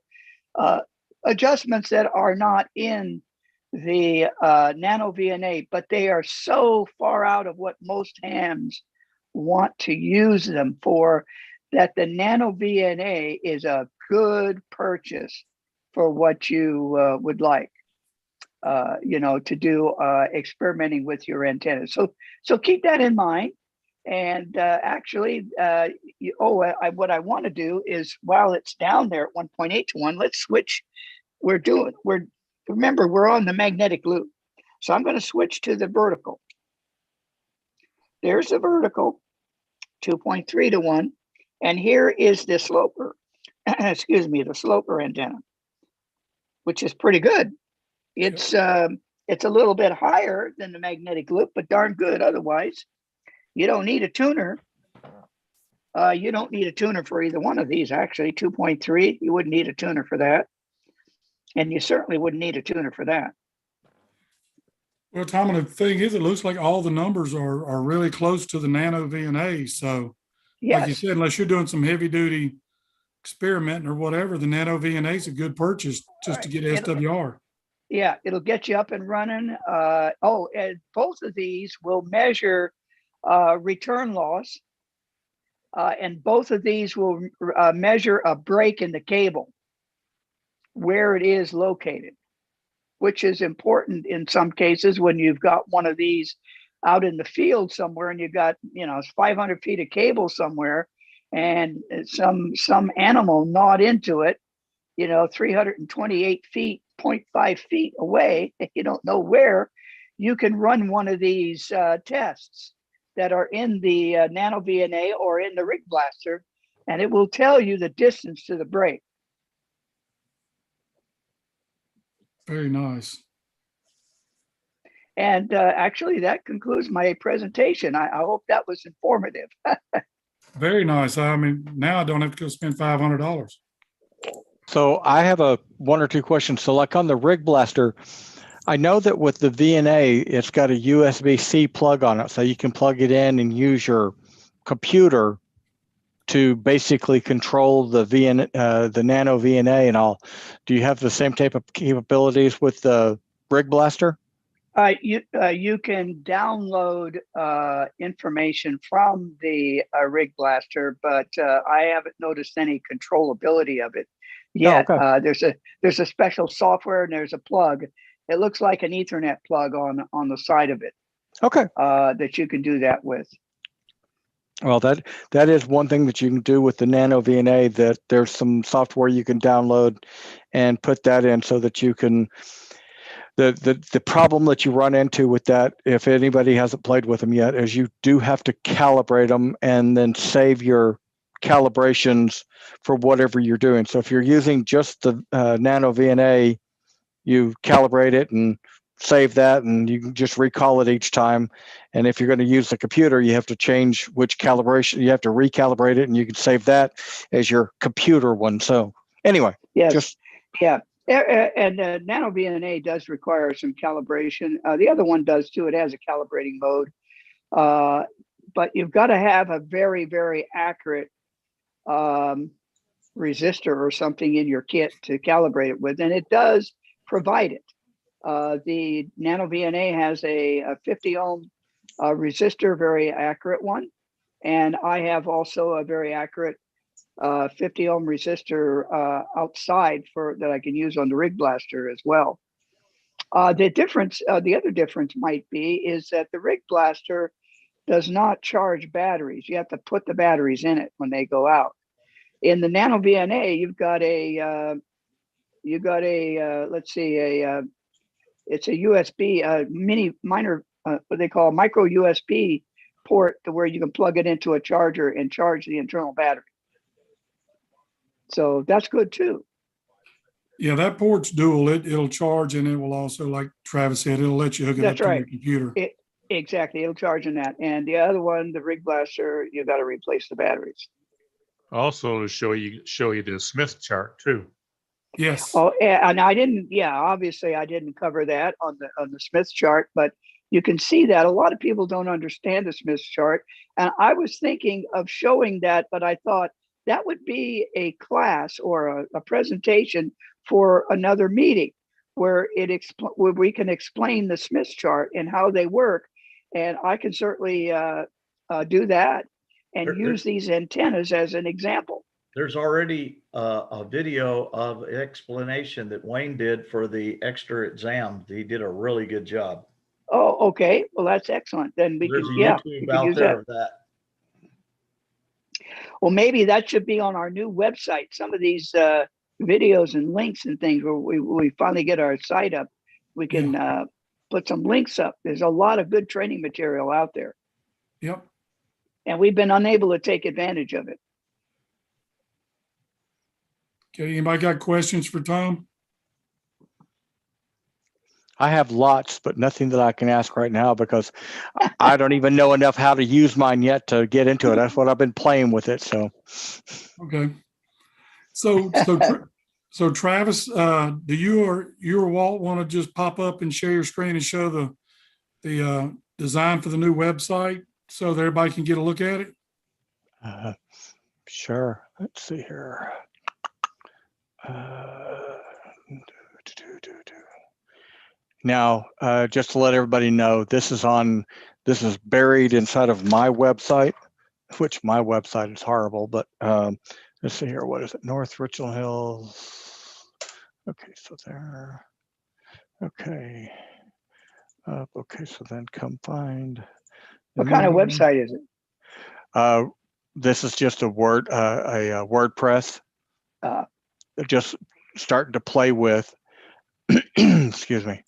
S13: adjustments that are not in the nano VNA, but they are so far out of what most hams want to use them for that the nano VNA is a good purchase for what you would like, to do experimenting with your antennas. So keep that in mind. And actually, what I want to do is, while it's down there at 1.8 to 1, let's switch. Remember, we're on the magnetic loop. So I'm going to switch to the vertical. There's the vertical, 2.3 to 1. And here is the sloper, excuse me, the sloper antenna, which is pretty good. It's a little bit higher than the magnetic loop, but darn good otherwise. You don't need a tuner. You don't need a tuner for either one of these, actually. 2.3, you wouldn't need a tuner for that. And you certainly wouldn't need a tuner for that.
S4: Well, Tom, and the thing is, it looks like all the numbers are really close to the nano VNA. So,
S13: yes.
S4: Like you said, unless you're doing some heavy duty experimenting or whatever, the nano VNA is a good purchase just to get SWR.
S13: Yeah, it'll get you up and running. And both of these will measure return loss. And both of these will measure a break in the cable, where it is located, which is important in some cases when you've got one of these out in the field somewhere and you've got, 500 feet of cable somewhere and some animal gnawed into it 328 feet, 0.5 feet away, if you don't know where, you can run one of these tests that are in the Nano VNA or in the Rig Blaster, and it will tell you the distance to the break.
S4: Very nice.
S13: And actually, that concludes my presentation. I hope that was informative.
S4: Very nice. I mean, now I don't have to go spend $500.
S7: So I have one or two questions. So like on the Rig Blaster, I know that with the VNA, it's got a USB-C plug on it, so you can plug it in and use your computer to basically control the the Nano VNA and all. Do you have the same type of capabilities with the Rig Blaster?
S13: You can download information from the Rig Blaster, but I haven't noticed any controllability of it yet.
S7: Oh, okay.
S13: There's a special software and there's a plug. It looks like an Ethernet plug on the side of it.
S7: Okay.
S13: That you can do that with.
S7: Well, that is one thing that you can do with the Nano VNA, that there's some software you can download and put that in so that you can, the problem that you run into with that, if anybody hasn't played with them yet, is you do have to calibrate them and then save your calibrations for whatever you're doing. So if you're using just the Nano VNA, you calibrate it and save that, and you can just recall it each time. And if you're going to use the computer, you have to change which calibration, you have to recalibrate it, and you can save that as your computer one. So anyway,
S13: yes, yeah. And Nano VNA does require some calibration. The other one does too. It has a calibrating mode, but you've got to have a very, very accurate resistor or something in your kit to calibrate it with, and it does provide it. The Nano VNA has a 50 ohm resistor, very accurate one. And I have also a very accurate 50 ohm resistor outside that I can use on the Rig Blaster as well. The other difference might be is that the Rig Blaster does not charge batteries. You have to put the batteries in it when they go out. In the Nano VNA, you've got a let's see, it's a USB what they call a micro USB port, to where you can plug it into a charger and charge the internal battery. So that's good too.
S4: Yeah, that port's dual. It'll charge, and it will also, like Travis said, it'll let you hook it up to your computer.
S13: Exactly, it'll charge in that. And the other one, the Rig Blaster, you got to replace the batteries.
S2: Also to show you the Smith chart too.
S4: Yes.
S13: Oh, and I didn't. Yeah, obviously I didn't cover that on the Smith chart, but you can see that a lot of people don't understand the Smith chart, and I was thinking of showing that, but I thought that would be a class or a presentation for another meeting where where we can explain the Smith chart and how they work, and I can certainly do that and use these antennas as an example.
S5: There's already a video of explanation that Wayne did for the extra exam. He did a really good job.
S13: Oh, okay. Well, that's excellent. Then we
S5: There's
S13: can,
S5: a
S13: yeah,
S5: YouTube
S13: you can
S5: out
S13: use
S5: there
S13: that.
S5: of that.
S13: Well, maybe that should be on our new website. Some of these videos and links and things where we finally get our site up, we can put some links up. There's a lot of good training material out there.
S4: Yep.
S13: And we've been unable to take advantage of it.
S4: Okay, anybody got questions for Tom?
S7: I have lots, but nothing that I can ask right now because I don't even know enough how to use mine yet to get into it. That's what I've been playing with it. So,
S4: okay. So Travis, do you or Walt want to just pop up and share your screen and show the design for the new website so that everybody can get a look at it?
S7: Sure. Let's see here. Now, just to let everybody know, this is buried inside of my website, which my website is horrible, but let's see here. What is it? North Richland Hills. Okay, so there. Okay. Okay, so then come find.
S13: What kind of website is it?
S7: This is just a WordPress. Just starting to play with. Excuse me.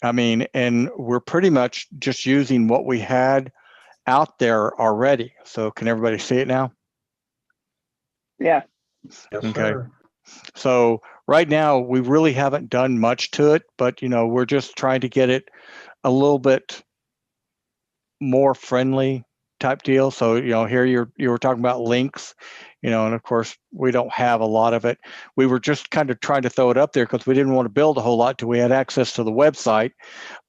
S7: I mean, and we're pretty much just using what we had out there already. So can everybody see it now?
S13: Yeah.
S1: Yes,
S7: Okay.
S1: sir.
S7: So right now we really haven't done much to it, but we're just trying to get it a little bit more friendly type deal. So, here you were talking about links, and of course we don't have a lot of it. We were just kind of trying to throw it up there because we didn't want to build a whole lot till we had access to the website.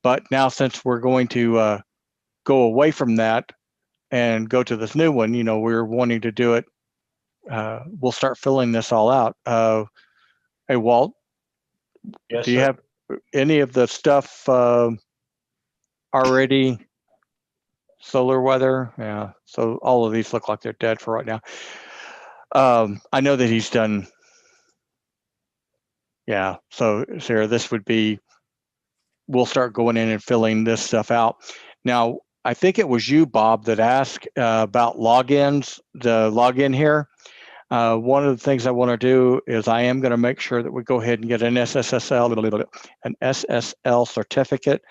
S7: But now since we're going to go away from that and go to this new one, we're wanting to do it. We'll start filling this all out. Hey, Walt,
S5: Yes,
S7: do you
S5: sir.
S7: have any of the stuff already? Solar weather, yeah. So all of these look like they're dead for right now. I know that he's done. Yeah. So Sarah, this would be. We'll start going in and filling this stuff out. Now, I think it was you, Bob, that asked about logins. The login here. One of the things I want to do is I am going to make sure that we go ahead and get an SSL certificate,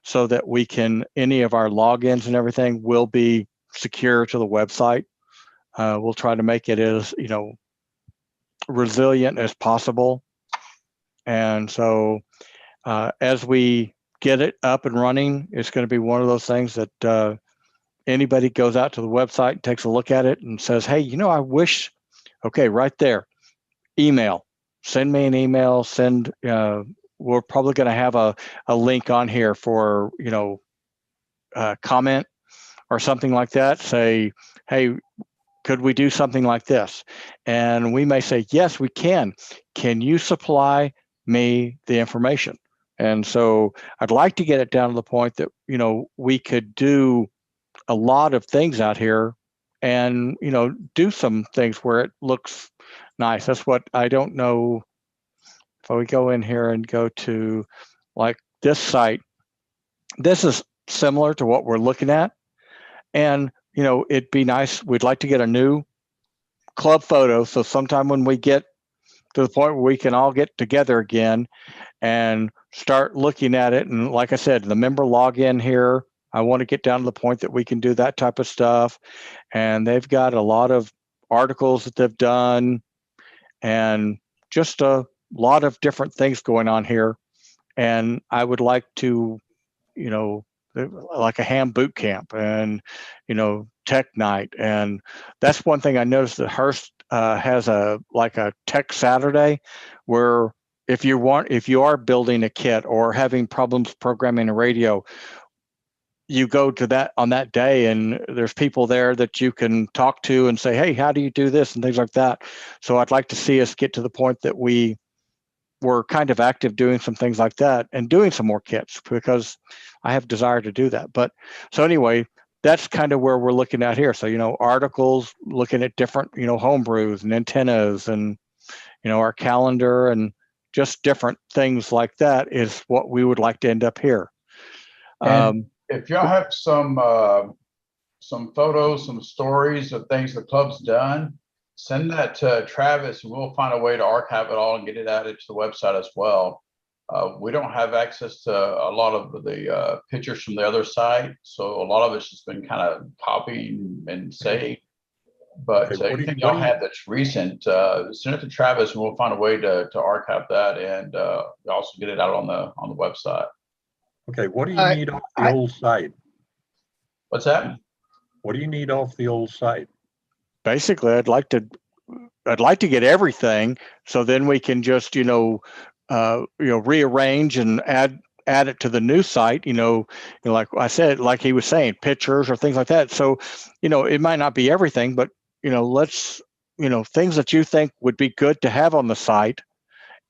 S7: so that we can, any of our logins and everything will be secure to the website. We'll try to make it as, resilient as possible. And so as we get it up and running, it's going to be one of those things that anybody goes out to the website and takes a look at it and says, hey, I wish, okay, right there, email, send me an email, we're probably going to have a link on here for, comment or something like that. Say, hey, could we do something like this? And we may say, yes, we can. Can you supply me the information? And so I'd like to get it down to the point that, we could do a lot of things out here and, do some things where it looks nice. That's what I don't know. If we go in here and go to like this site, this is similar to what we're looking at. And, it'd be nice. We'd like to get a new club photo. So sometime when we get to the point where we can all get together again and start looking at it. And like I said, the member login here, I want to get down to the point that we can do that type of stuff. And they've got a lot of articles that they've done and just a lot of different things going on here. And I would like to, like a ham boot camp and, tech night. And that's one thing I noticed that Hearst has a tech Saturday where if you are building a kit or having problems programming a radio, you go to that on that day and there's people there that you can talk to and say, hey, how do you do this and things like that. So I'd like to see us get to the point that we're kind of active doing some things like that and doing some more kits, because I have desire to do that. But so anyway, that's kind of where we're looking at here. So, articles, looking at different, home brews and antennas and, our calendar and just different things like that is what we would like to end up here.
S15: And if y'all have some photos, some stories of things the club's done, send that to Travis and we'll find a way to archive it all and get it added to the website as well. We don't have access to a lot of the pictures from the other site, so a lot of it's just been kind of copied and saved. But anything y'all have that's recent, send it to Travis and we'll find a way to archive that and also get it out on the website.
S1: Okay, what do you need off the old site?
S15: What's that?
S1: What do you need off the old site?
S7: Basically, I'd like to get everything, so then we can just rearrange and add it to the new site. Like I said, like he was saying, pictures or things like that. So it might not be everything, but let's things that you think would be good to have on the site,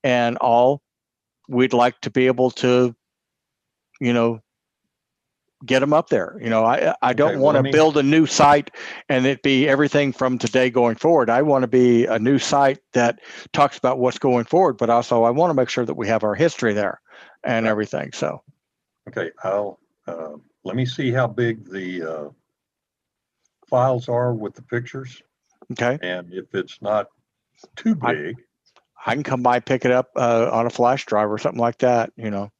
S7: and all we'd like to be able to get them up there. I don't want to build a new site and it be everything from today going forward. I want to be a new site that talks about what's going forward, but also I want to make sure that we have our history there and everything. So,
S1: okay, let me see how big the files are with the pictures.
S7: Okay.
S1: And if it's not too big,
S7: I can come by, pick it up on a flash drive or something like that, you know.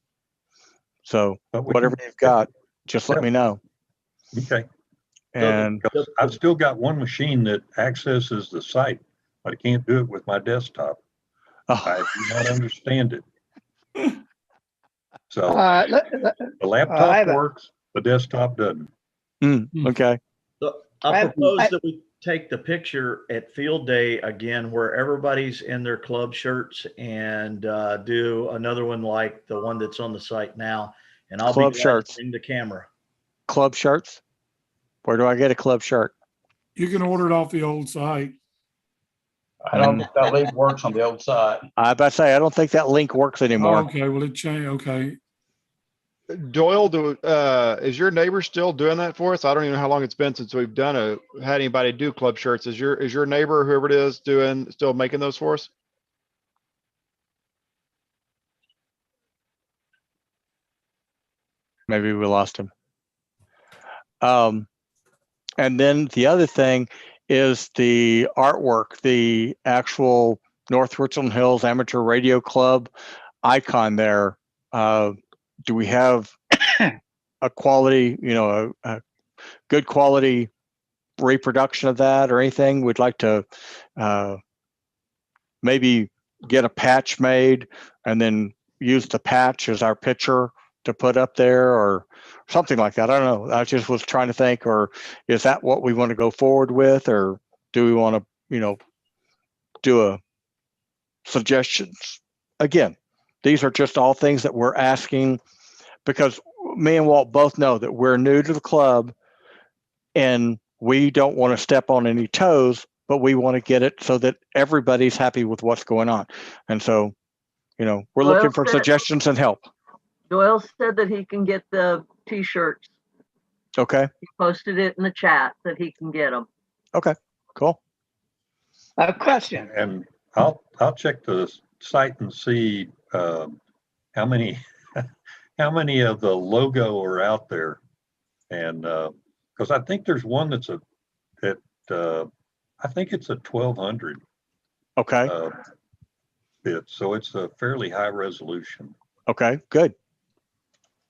S7: So
S1: But we
S7: whatever
S1: can-
S7: you've got, just let me know.
S1: Okay.
S7: And
S1: 'Cause I've still got one machine that accesses the site, but I can't do it with my desktop. I do not understand it. So the
S13: I
S1: laptop
S13: have a-
S1: works, the desktop doesn't.
S7: Okay.
S5: So
S13: I
S5: I
S13: have-
S5: propose
S13: I-
S5: that we take the picture at field day again, where everybody's in their club shirts, and do another one like the one that's on the site now. And I'll
S7: Club
S5: be glad to
S7: shirts.
S5: bring the camera.
S7: Club shirts. Where do I get a club shirt?
S4: You can order it off the old site.
S15: I don't think that link works on the old side.
S7: I about to say, I don't think that link works anymore.
S4: Okay, well, it changed. Okay.
S6: Doyle, is your neighbor still doing that for us? I don't even know how long it's been since we've had anybody do club shirts. Is your neighbor, whoever it is, still making those for us?
S7: Maybe we lost him. And then the other thing is the artwork, the actual North Richland Hills Amateur Radio Club icon there. Do we have a quality, a good quality reproduction of that or anything? We'd like to maybe get a patch made and then use the patch as our picture to put up there or something like that. I don't know. I just was trying to think, or is that what we want to go forward with, or do we want to, do a suggestions? Again, these are just all things that we're asking because me and Walt both know that we're new to the club and we don't want to step on any toes, but we want to get it so that everybody's happy with what's going on. And so, we're looking for suggestions and help.
S11: Doyle said that he can get the t-shirts.
S7: Okay.
S11: He posted it in the chat that he can get them.
S7: Okay, cool.
S13: A question.
S1: And I'll check the site and see how many of the logo are out there. And because I think there's one that's I think it's a 1200.
S7: Okay.
S1: Bit, so it's a fairly high resolution.
S7: Okay, good.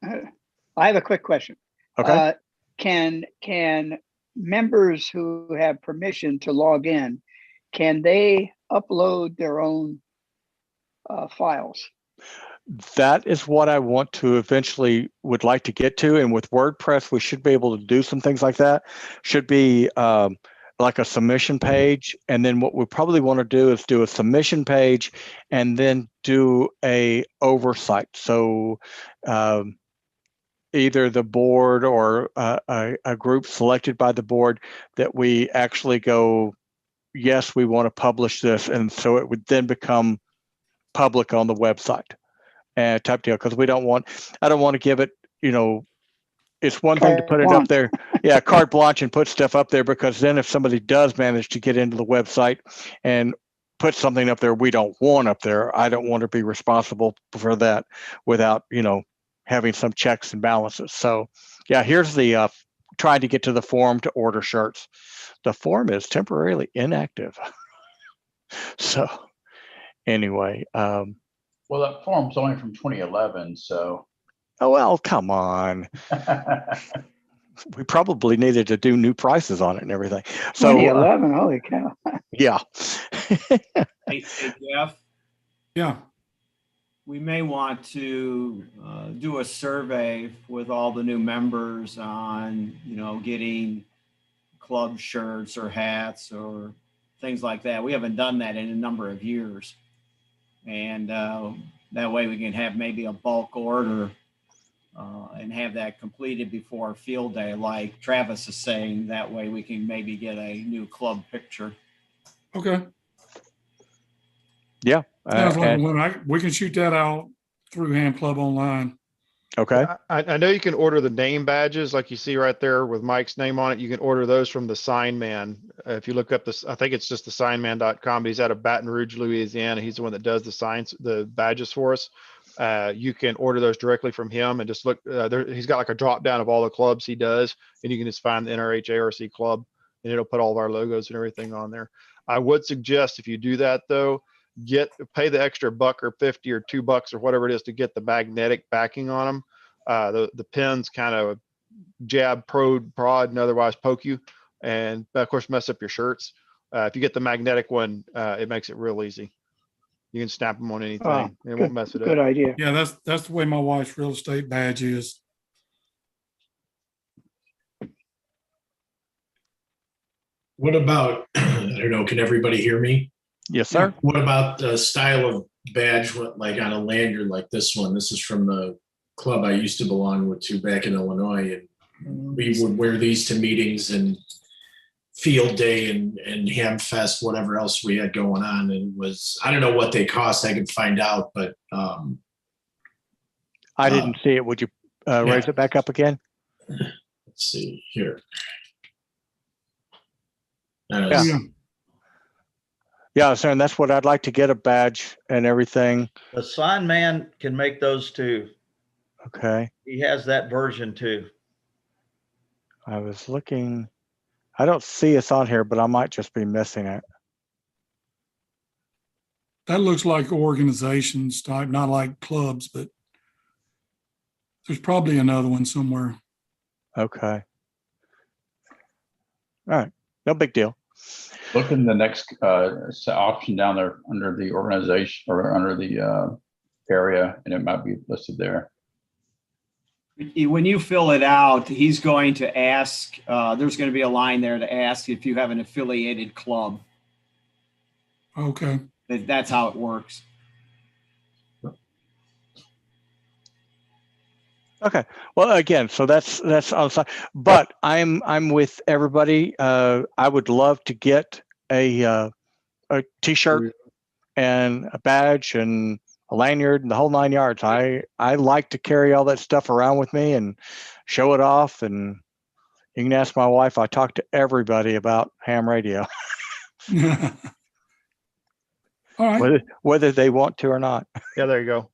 S13: I have a quick question.
S7: Okay.
S13: Can members who have permission to log in, can they upload their own files?
S7: That is what I would like to get to. And with WordPress, we should be able to do some things like that. Should be like a submission page. And then what we probably want to do is do a submission page and then do a oversight. So either the board or a group selected by the board that we actually go, yes, we want to publish this. And so it would then become public on the website. Type deal, because I don't want to give it, it's one thing to put it up there. Yeah, carte blanche and put stuff up there, because then if somebody does manage to get into the website and put something up there we don't want up there, I don't want to be responsible for that without, having some checks and balances. So yeah, here's the trying to get to the form to order shirts. The form is temporarily inactive. So anyway,
S15: Well, that form's only from 2011, so.
S7: Oh, well, come on. We probably needed to do new prices on it and everything. So
S13: 2011, holy cow.
S7: Yeah.
S9: Hey, Jeff,
S4: Yeah.
S9: we may want to do a survey with all the new members on, getting club shirts or hats or things like that. We haven't done that in a number of years. And that way we can have maybe a bulk order and have that completed before field day, like Travis is saying. That way we can maybe get a new club picture.
S4: Okay.
S7: Yeah.
S4: Sounds like one. We can shoot that out through Ham Club Online.
S7: Okay.
S6: I know you can order the name badges like you see right there with Mike's name on it. You can order those from the Sign Man. If you look up this, I think it's just the signman.com, but he's out of Baton Rouge, Louisiana. He's the one that does the badges for us. You can order those directly from him and just look there. He's got like a drop down of all the clubs he does, and you can just find the NRHARC club and it'll put all of our logos and everything on there. I would suggest if you do that though, pay the extra $1 or 50 or $2 or whatever it is to get the magnetic backing on them. The pins kind of jab, prod, and otherwise poke you, and of course mess up your shirts. If you get the magnetic one, it makes it real easy. You can snap them on anything, and it won't mess it up.
S13: Good idea.
S4: Yeah, that's the way my wife's real estate badge is.
S16: What about, I don't know, can everybody hear me?
S7: Yes, sir.
S16: What about the style of badge, like on a lanyard like this one? This is from the club I used to belong to back in Illinois. And we would wear these to meetings and field day and Hamfest, whatever else we had going on. And it was, I don't know what they cost. I could find out, but
S7: I didn't see it. Would you raise it back up again?
S16: Let's see here.
S7: Yeah, so and that's what I'd like to get, a badge and everything.
S5: The sign man can make those too.
S7: Okay.
S5: He has that version too.
S7: I was looking. I don't see us on here, but I might just be missing it.
S4: That looks like organizations type, not like clubs, but there's probably another one somewhere.
S7: Okay. All right. No big deal.
S15: Look in the next option down there under the organization or under the area, and it might be listed there.
S9: When you fill it out, he's going to ask, there's going to be a line there to ask if you have an affiliated club.
S4: Okay.
S9: That's how it works.
S7: Okay. Well, again, so that's on the side, but I'm with everybody. I would love to get a t-shirt and a badge and a lanyard and the whole 9 yards. I like to carry all that stuff around with me and show it off. And you can ask my wife. I talk to everybody about ham radio,
S4: all right.
S7: whether they want to or not.
S6: Yeah, there you go.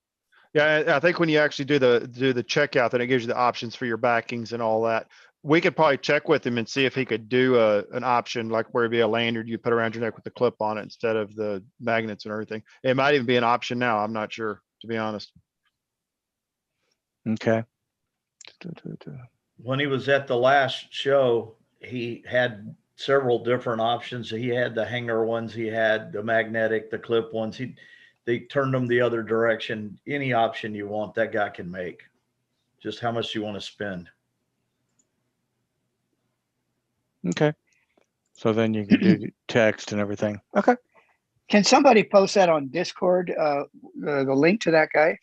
S6: Yeah, I think when you actually do the checkout, then it gives you the options for your backings and all that. We could probably check with him and see if he could do an option like where it'd be a lanyard you put around your neck with the clip on it instead of the magnets and everything. It might even be an option now. I'm not sure, to be honest.
S7: Okay.
S5: When he was at the last show, he had several different options. He had the hanger ones, he had the magnetic, the clip ones. They turned them the other direction. Any option you want, that guy can make. Just how much you want to spend.
S7: Okay. So then you can do text and everything. Okay.
S13: Can somebody post that on Discord, the link to that guy?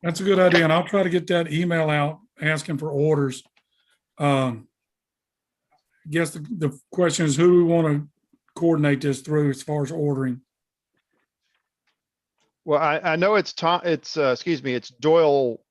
S4: That's a good idea. And I'll try to get that email out asking for orders. I guess the question is, who do we want to coordinate this through as far as ordering?
S6: Well, I know it's Doyle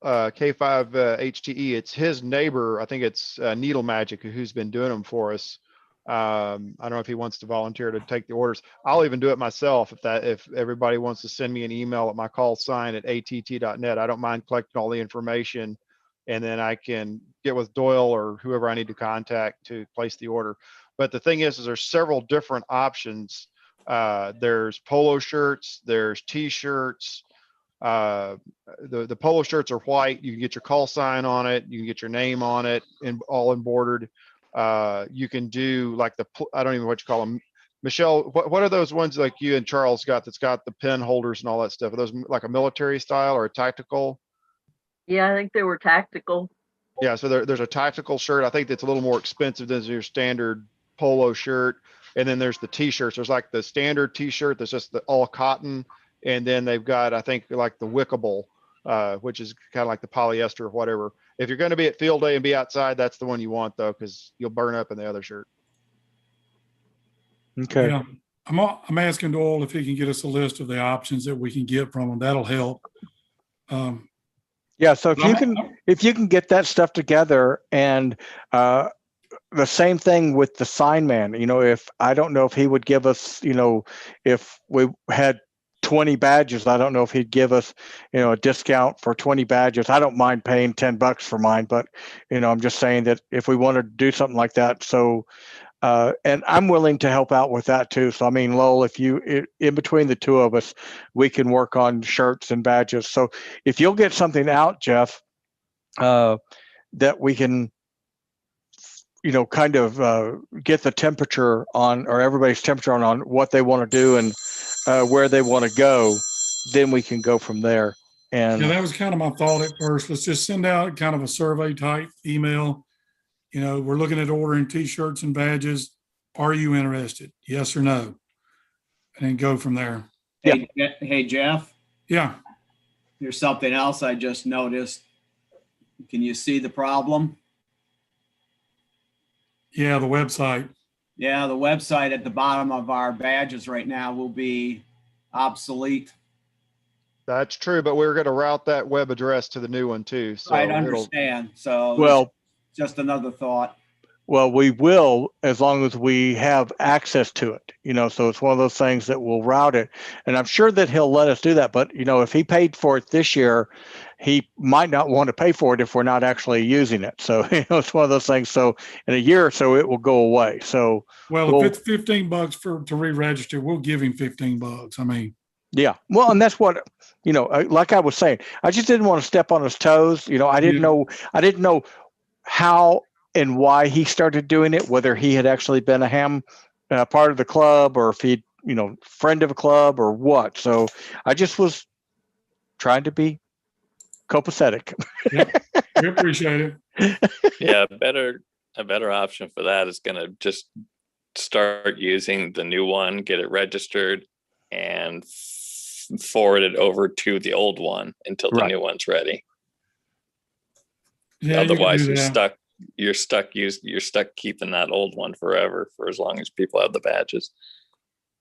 S6: K5 HTE. It's his neighbor. I think it's Needle Magic who's been doing them for us. I don't know if he wants to volunteer to take the orders. I'll even do it myself if everybody wants to send me an email at my call sign at att.net. I don't mind collecting all the information, and then I can get with Doyle or whoever I need to contact to place the order. But the thing is there's several different options. There's polo shirts, there's t-shirts. The polo shirts are white. You can get your call sign on it. You can get your name on it and all embroidered. You can do like I don't even know what you call them. Michelle, what are those ones like you and Charles got that's got the pen holders and all that stuff? Are those like a military style or a tactical?
S11: Yeah, I think they were tactical.
S6: Yeah, so there's a tactical shirt. I think that's a little more expensive than your standard polo shirt. And then there's the t-shirts. There's like the standard t-shirt that's just all cotton. And then they've got, I think, like the wickable, which is kind of like the polyester or whatever. If you're going to be at field day and be outside, that's the one you want though, because you'll burn up in the other shirt.
S7: Okay.
S4: Yeah. I'm asking Doyle if he can get us a list of the options that we can get from him. That'll help.
S7: Yeah. So if you can get that stuff together, and the same thing with the sign man, if I don't know if he would give us, if we had 20 badges, I don't know if he'd give us, a discount for 20 badges. I don't mind paying $10 for mine, but, I'm just saying that if we wanted to do something like that, so And I'm willing to help out with that too. So, I mean, Lowell, if you, in between the two of us, we can work on shirts and badges. So if you'll get something out, Jeff, that we can, kind of get the temperature on, or everybody's temperature on what they want to do and where they want to go, then we can go from there. And
S4: yeah, that was kind of my thought at first. Let's just send out kind of a survey type email. We're looking at ordering T-shirts and badges. Are you interested? Yes or no? And then go from there.
S9: Hey, Jeff,
S4: Yeah.
S9: there's something else I just noticed. Can you see the problem?
S4: Yeah, the website.
S9: Yeah, the website at the bottom of our badges right now will be obsolete.
S6: That's true, but we're going to route that web address to the new one too. So
S9: I understand. So
S7: well,
S9: just another thought.
S7: Well, we will, as long as we have access to it, so it's one of those things that we'll route it. And I'm sure that he'll let us do that. But, if he paid for it this year, he might not want to pay for it if we're not actually using it. So, it's one of those things. So in a year or so, it will go away. So,
S4: well, if it's $15 to re-register, we'll give him $15. I mean,
S7: yeah. Well, and that's what, like I was saying, I just didn't want to step on his toes. I didn't know how and why he started doing it, whether he had actually been a ham part of the club, or if he'd, friend of a club or what. So I just was trying to be copacetic.
S4: Yeah, we appreciate it.
S17: Yeah, a better option for that is going to just start using the new one, get it registered, and forward it over to the old one until the new one's ready.
S4: Yeah,
S17: otherwise you're stuck keeping that old one forever for as long as people have the badges.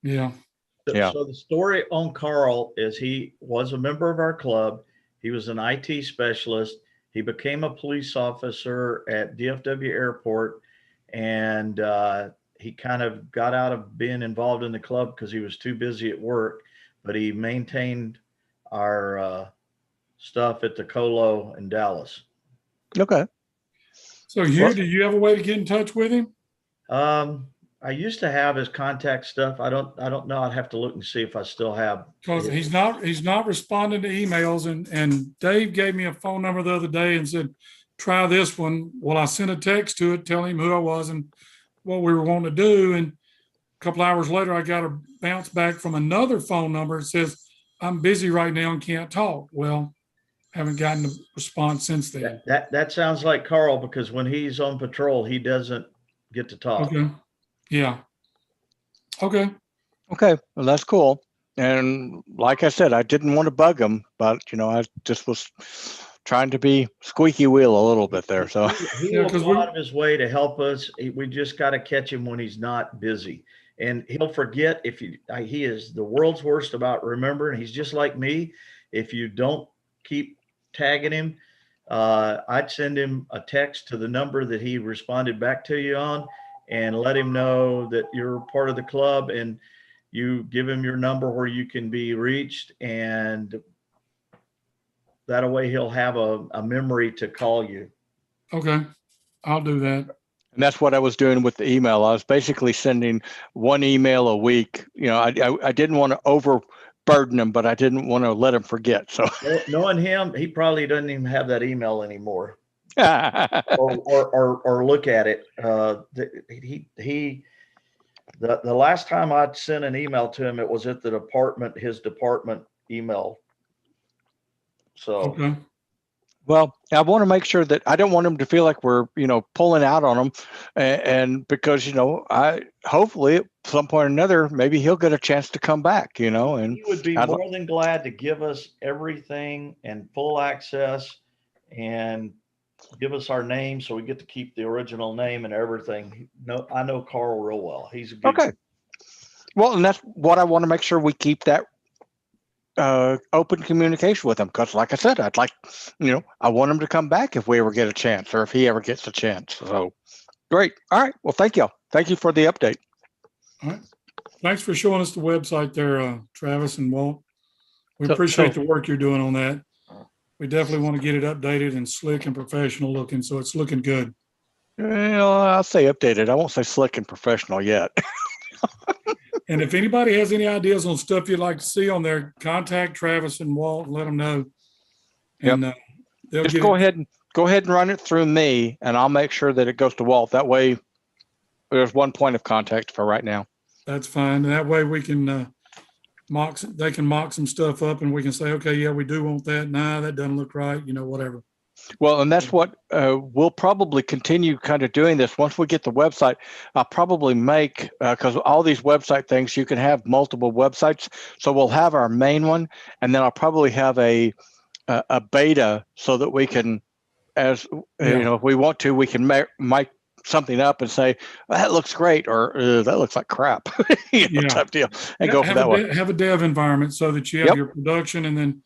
S4: Yeah.
S5: So the story on Carl is he was a member of our club. He was an IT specialist. He became a police officer at DFW Airport, and he kind of got out of being involved in the club because he was too busy at work, but he maintained our stuff at the Colo in Dallas.
S7: Okay.
S4: So Hugh, do you have a way to get in touch with him?
S5: I used to have his contact stuff. I don't know. I'd have to look and see if I still have.
S4: Because he's not responding to emails, and Dave gave me a phone number the other day and said, try this one. Well, I sent a text to it telling him who I was and what we were wanting to do. And a couple hours later, I got a bounce back from another phone number. It says, I'm busy right now and can't talk. Well, haven't gotten a response since then.
S5: That sounds like Carl, because when he's on patrol, he doesn't get to talk.
S4: Okay. Yeah. Okay.
S7: Okay. Well, that's cool. And like I said, I didn't want to bug him, but I just was trying to be squeaky wheel a little bit there. So
S5: he will go out of his way to help us. We just got to catch him when he's not busy, and he'll forget. He is the world's worst about remembering. He's just like me. If you don't keep tagging him, I'd send him a text to the number that he responded back to you on, and let him know that you're part of the club, and you give him your number where you can be reached, and that way he'll have a memory to call you.
S4: Okay. I'll do that.
S7: And that's what I was doing with the email. I was basically sending one email a week. I didn't want to overburden him, but I didn't want to let him forget. So
S5: knowing him, he probably doesn't even have that email anymore. or look at it. The last time I'd sent an email to him, it was at his department email. So,
S4: okay.
S7: Well, I want to make sure that I don't want him to feel like we're, pulling out on him, and because, I hopefully at some point or another, maybe he'll get a chance to come back, and
S5: he would be more than glad to give us everything and full access, and give us our name so we get to keep the original name and everything. No, I know Carl real well. He's a good
S7: okay. Well, and that's what I want to make sure we keep that open communication with him, because like I said, I'd like, I want him to come back if we ever get a chance, or if he ever gets a chance. So great. All right. Well, thank you for the update.
S4: All right. Thanks for showing us the website there, Travis and Walt. We appreciate the work you're doing on that. We definitely want to get it updated and slick and professional looking, so it's looking good.
S7: Well, I'll say updated. I won't say slick and professional yet.
S4: And if anybody has any ideas on stuff you'd like to see on there, contact Travis and Walt and let them know. And they'll
S7: Just
S4: get
S7: go
S4: it.
S7: ahead and run it through me, and I'll make sure that it goes to Walt. That way, there's one point of contact for right now.
S4: That's fine. That way we can they can mock some stuff up and we can say, okay, yeah, we do want that. Nah, that doesn't look right. You know, whatever.
S7: Well, and that's what we'll probably continue kind of doing this. Once we get the website, I'll probably make, because all these website things, you can have multiple websites. So we'll have our main one, and then I'll probably have a beta so that we can, as you know, if we want to, we can make something up and say, well, that looks great, or that looks like crap, type deal, and go for that one.
S4: Have a dev environment so that you have your production, and then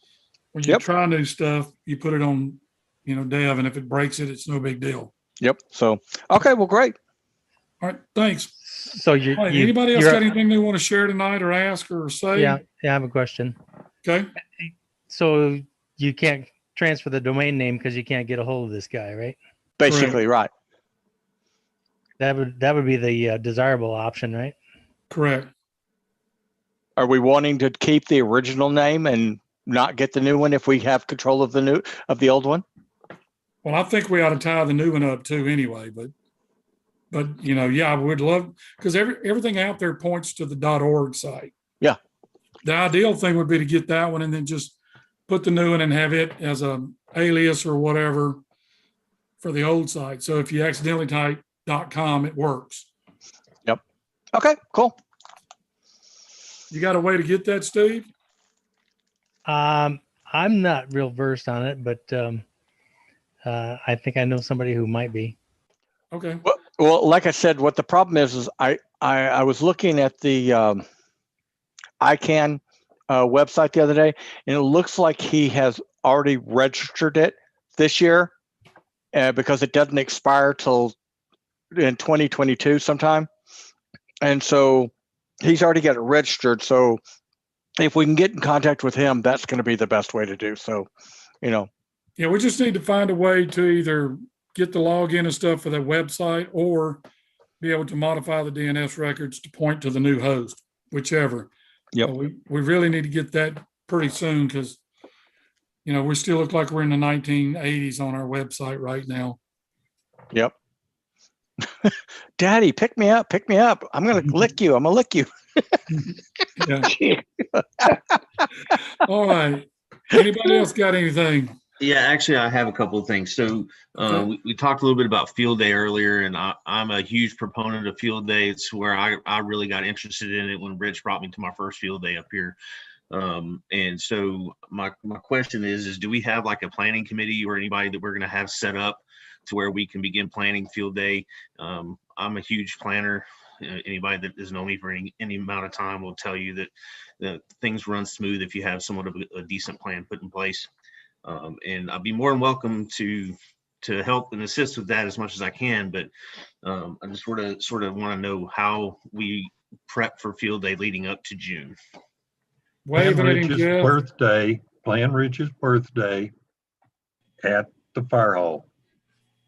S4: when you try new stuff, you put it on, dev, and if it breaks it, it's no big deal.
S7: Yep. So, okay, well, great.
S4: All right, thanks.
S14: So
S4: anybody else got anything they want to share tonight or ask or say?
S14: Yeah, I have a question.
S4: Okay.
S14: So you can't transfer the domain name because you can't get a hold of this guy, right?
S7: Basically, right.
S14: That would be the desirable option, right?
S4: Correct.
S7: Are we wanting to keep the original name and not get the new one if we have control of the old one?
S4: Well, I think we ought to tie the new one up too anyway, but I would love, because everything out there points to the .org site.
S7: Yeah.
S4: The ideal thing would be to get that one and then just put the new one and have it as a alias or whatever for the old site. So if you accidentally type .com, it works.
S7: Yep. Okay, cool.
S4: You got a way to get that, Steve?
S14: I'm not real versed on it, but I think I know somebody who might be.
S4: Okay.
S7: Well, like I said, what the problem is I was looking at the ICANN website the other day, and it looks like he has already registered it this year because it doesn't expire till in 2022 sometime. And so he's already got it registered. So if we can get in contact with him, that's going to be the best way to do. So, Yeah,
S4: we just need to find a way to either get the login and stuff for that website or be able to modify the DNS records to point to the new host, whichever.
S7: Yep.
S4: We really need to get that pretty soon because, we still look like we're in the 1980s on our website right now.
S7: Yep. Daddy, pick me up. I'm going to lick you. I'm going to lick you.
S4: All right. Anybody else got anything?
S12: Yeah, actually, I have a couple of things. So we talked a little bit about field day earlier, and I'm a huge proponent of field day. It's where I really got interested in it when Rich brought me to my first field day up here. And so my question is do we have like a planning committee or anybody that we're going to have set up to where we can begin planning field day? I'm a huge planner. Anybody that has known me for any amount of time will tell you that things run smooth if you have somewhat of a decent plan put in place. And I'll be more than welcome to help and assist with that as much as I can. But I just sort of want to know how we prep for field day leading up to June.
S1: Plan Rich's birthday at the fire hall.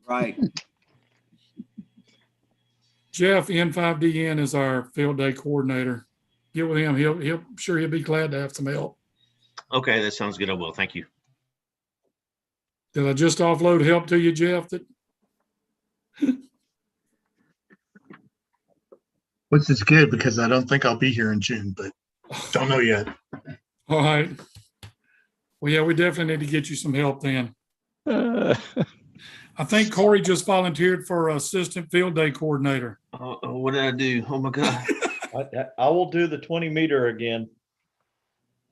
S9: Right.
S4: Jeff, N5DN is our field day coordinator. Get with him. He'll be glad to have some help.
S12: Okay, that sounds good. I will. Thank you.
S4: Did I just offload help to you, Jeff?
S8: Which is good because I don't think I'll be here in June, but don't know yet.
S4: All right. Well, yeah, we definitely need to get you some help then. I think Corey just volunteered for assistant field day coordinator.
S12: What did I do? Oh my God.
S5: I will do the 20 meter again.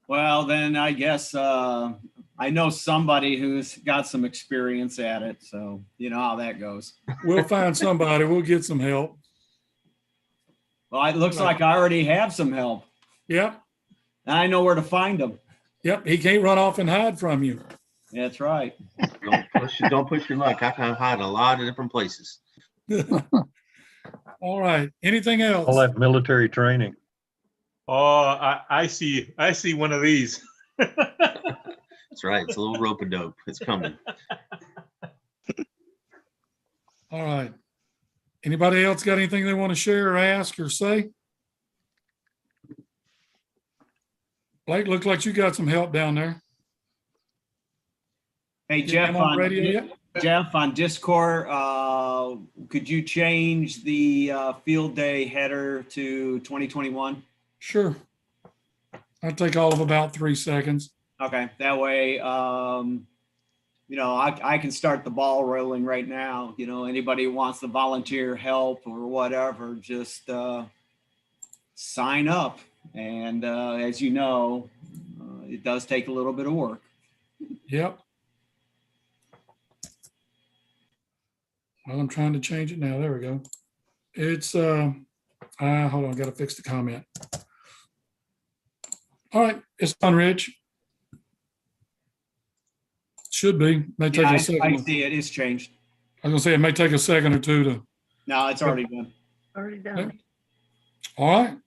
S9: Well, then I guess I know somebody who's got some experience at it. So you know how that goes.
S4: We'll find somebody. We'll get some help.
S9: Well, it looks like I already have some help.
S4: Yep.
S9: And I know where to find them.
S4: Yep. He can't run off and hide from you.
S9: That's right.
S12: Don't push your luck. I can hide a lot of different places.
S4: All right. Anything else?
S1: All that military training.
S2: Oh, I see one of these.
S12: That's right. It's a little rope-a-dope. It's coming.
S4: All right. Anybody else got anything they want to share or ask or say? Blake, looked like you got some help down there.
S9: Hey,
S4: Get
S9: Jeff,
S4: him on radio yet?
S9: Jeff, on Discord, could you change the field day header to 2021?
S4: Sure. I'll take all of about 3 seconds.
S9: Okay, that way, you know, I can start the ball rolling right now. You know, anybody who wants to volunteer help or whatever, just sign up. And as you know, it does take a little bit of work.
S4: Yep. Well, I'm trying to change it now. There we go. It's, hold on, I got to fix the comment. All right, it's on, Rich. Should be. May take
S9: Yeah,
S4: a second.
S9: I see it. It's changed.
S4: I was gonna say it may take a second or two to.
S9: No, it's already done.
S11: Already done.
S4: All right.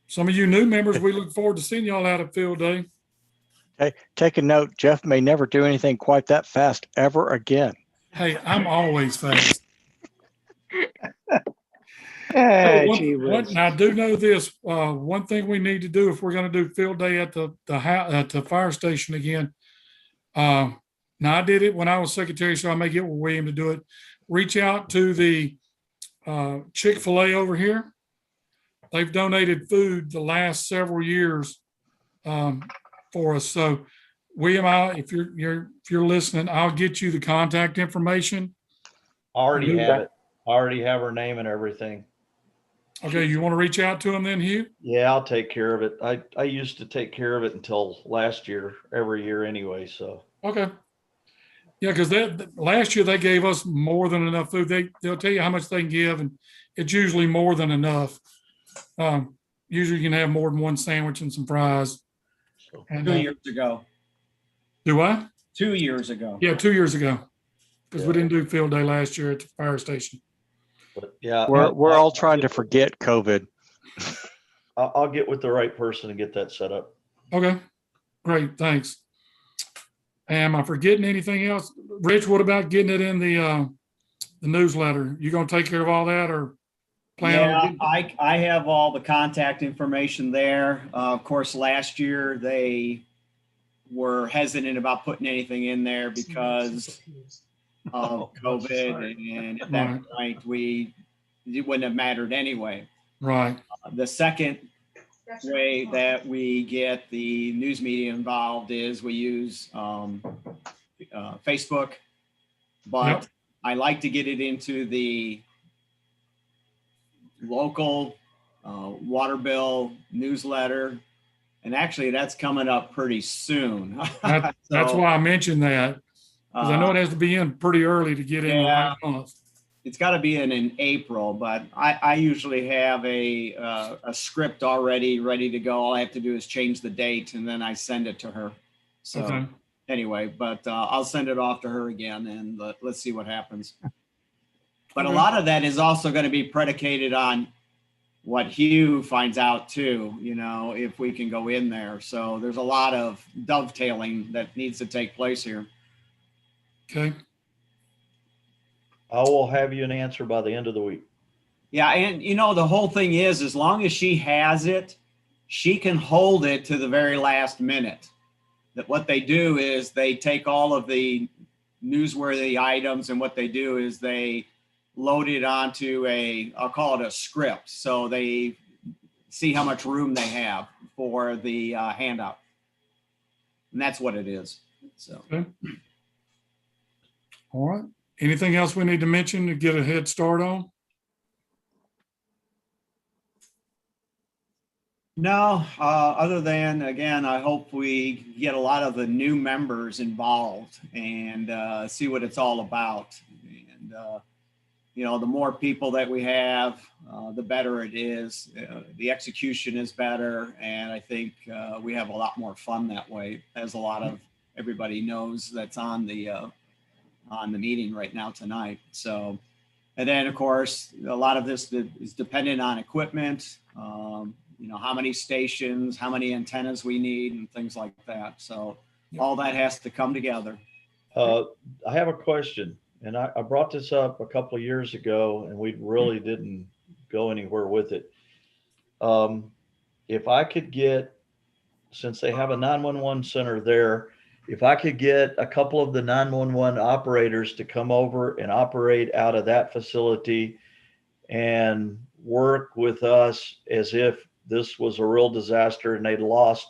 S4: Some of you new members, we look forward to seeing y'all out at field day.
S7: Hey, take a note. Jeff may never do anything quite that fast ever again.
S4: Hey, I'm always fast.
S13: Gee
S4: I do know this. One thing we need to do if we're going to do field day at the fire station again. Now I did it when I was secretary, so I may get with William to do it. Reach out to the Chick-fil-A over here. They've donated food the last several years for us. So William, if you're listening, I'll get you the contact information.
S5: I already have it. I already have her name and everything.
S4: Okay, you want to reach out to them then, Hugh?
S5: Yeah, I'll take care of it. I used to take care of it until last year, every year anyway, so.
S4: Okay. Yeah, because last year they gave us more than enough food. They'll tell you how much they can give, and it's usually more than enough. Usually you can have more than one sandwich and some fries. And,
S9: 2 years ago.
S4: Do I?
S9: 2 years ago.
S4: Yeah, 2 years ago. Because we didn't do field day last year at the fire station.
S5: But yeah,
S7: We're all trying to forget COVID.
S5: I'll get with the right person and get that set up.
S4: Okay, great, thanks. Am I forgetting anything else? Rich, what about getting it in the newsletter? You gonna take care of all that or plan on?
S9: Yeah, I have all the contact information there. Of course, last year they were hesitant about putting anything in there because of COVID, and at that point, it wouldn't have mattered anyway.
S4: Right.
S9: The second way that we get the news media involved is we use Facebook, but I like to get it into the local water bill newsletter. And actually that's coming up pretty soon.
S4: That's why I mentioned that. Because I know it has to be in pretty early to get in the right month.
S9: It's got to be in April, but I usually have a script already ready to go. All I have to do is change the date and then I send it to her. So anyway, but I'll send it off to her again and let's see what happens. But a lot of that is also going to be predicated on what Hugh finds out too, you know, if we can go in there. So there's a lot of dovetailing that needs to take place here.
S4: Okay.
S5: I will have you an answer by the end of the week.
S9: Yeah, and you know, the whole thing is, as long as she has it, she can hold it to the very last minute. That what they do is they take all of the newsworthy items and what they do is they load it onto I'll call it a script. So they see how much room they have for the handout. And that's what it is. So.
S4: Okay. All right. Anything else we need to mention to get a head start on?
S9: No, other than, again, I hope we get a lot of the new members involved and see what it's all about. And, you know, the more people that we have, the better it is. The execution is better. And I think we have a lot more fun that way, as a lot of everybody knows that's on the meeting right now tonight. So, and then of course, a lot of this is dependent on equipment, you know, how many stations, how many antennas we need and things like that. So all that has to come together.
S5: I have a question, and I brought this up a couple of years ago, and we really didn't go anywhere with it. If I could get, since they have a 911 center there, if I could get a couple of the 911 operators to come over and operate out of that facility and work with us as if this was a real disaster and they'd lost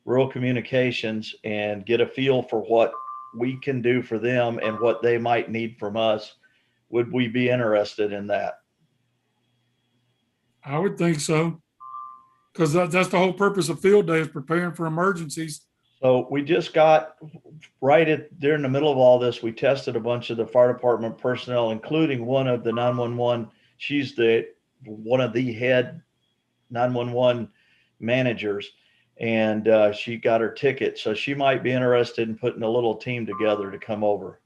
S5: real communications, and get a feel for what we can do for them and what they might need from us, would we be interested in that?
S4: I would think so. Because that's the whole purpose of field day, is preparing for emergencies.
S5: So we just got during the middle of all this, we tested a bunch of the fire department personnel, including one of the 911. She's one of the head 911 managers, and she got her ticket. So she might be interested in putting a little team together to come over.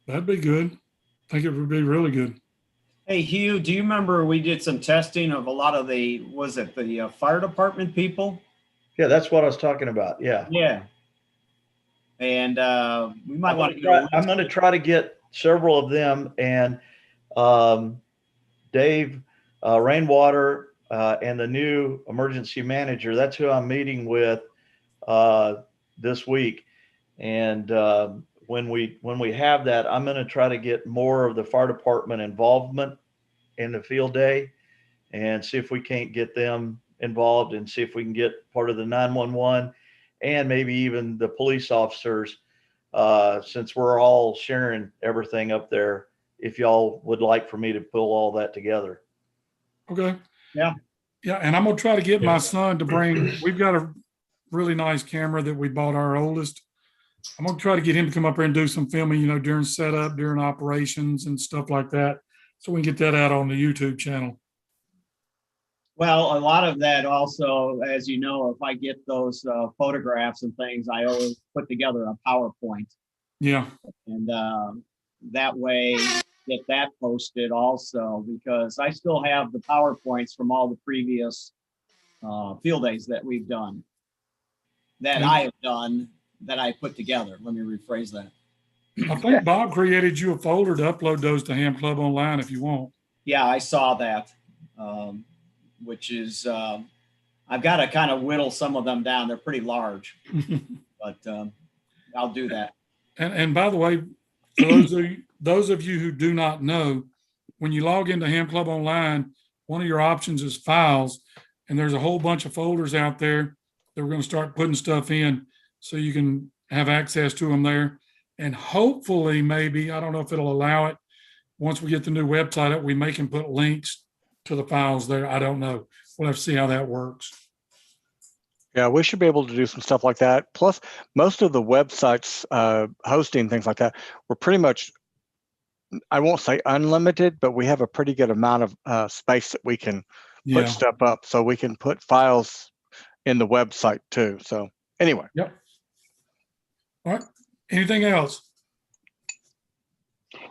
S4: That'd be good. I think it would be really good.
S9: Hey, Hugh, do you remember we did some testing of a lot of the fire department people?
S5: Yeah, that's what I was talking about. Yeah.
S9: Yeah. And we might want to
S5: go. I'm going to try to get several of them, and Dave Rainwater and the new emergency manager. That's who I'm meeting with this week. And when we have that, I'm going to try to get more of the fire department involvement in the field day, and see if we can't get them involved, and see if we can get part of the 911 and maybe even the police officers, since we're all sharing everything up there, if y'all would like for me to pull all that together.
S4: Okay.
S9: Yeah.
S4: Yeah. And I'm going to try to get my son to bring, we've got a really nice camera that we bought our oldest. I'm going to try to get him to come up here and do some filming, during setup, during operations and stuff like that, so we can get that out on the YouTube channel.
S9: Well, a lot of that also, as you know, if I get those photographs and things, I always put together a PowerPoint.
S4: Yeah.
S9: And that way get that posted also, because I still have the PowerPoints from all the previous field days that we've done, that I have done, that I put together. Let me rephrase that.
S4: I think Bob created you a folder to upload those to Ham Club Online if you want.
S9: Yeah, I saw that, which is, I've got to kind of whittle some of them down. They're pretty large, but I'll do that.
S4: And by the way, for those of you who do not know, when you log into Ham Club Online, one of your options is files, and there's a whole bunch of folders out there that we're going to start putting stuff in, so you can have access to them there. And hopefully, maybe, I don't know if it'll allow it, once we get the new website up, we may can put links to the files there. I don't know. We'll have to see how that works.
S7: Yeah, we should be able to do some stuff like that. Plus, most of the websites, hosting, things like that, we're pretty much, I won't say unlimited, but we have a pretty good amount of space that we can put stuff up. So we can put files in the website too. So anyway.
S4: Yep. All right. Anything else?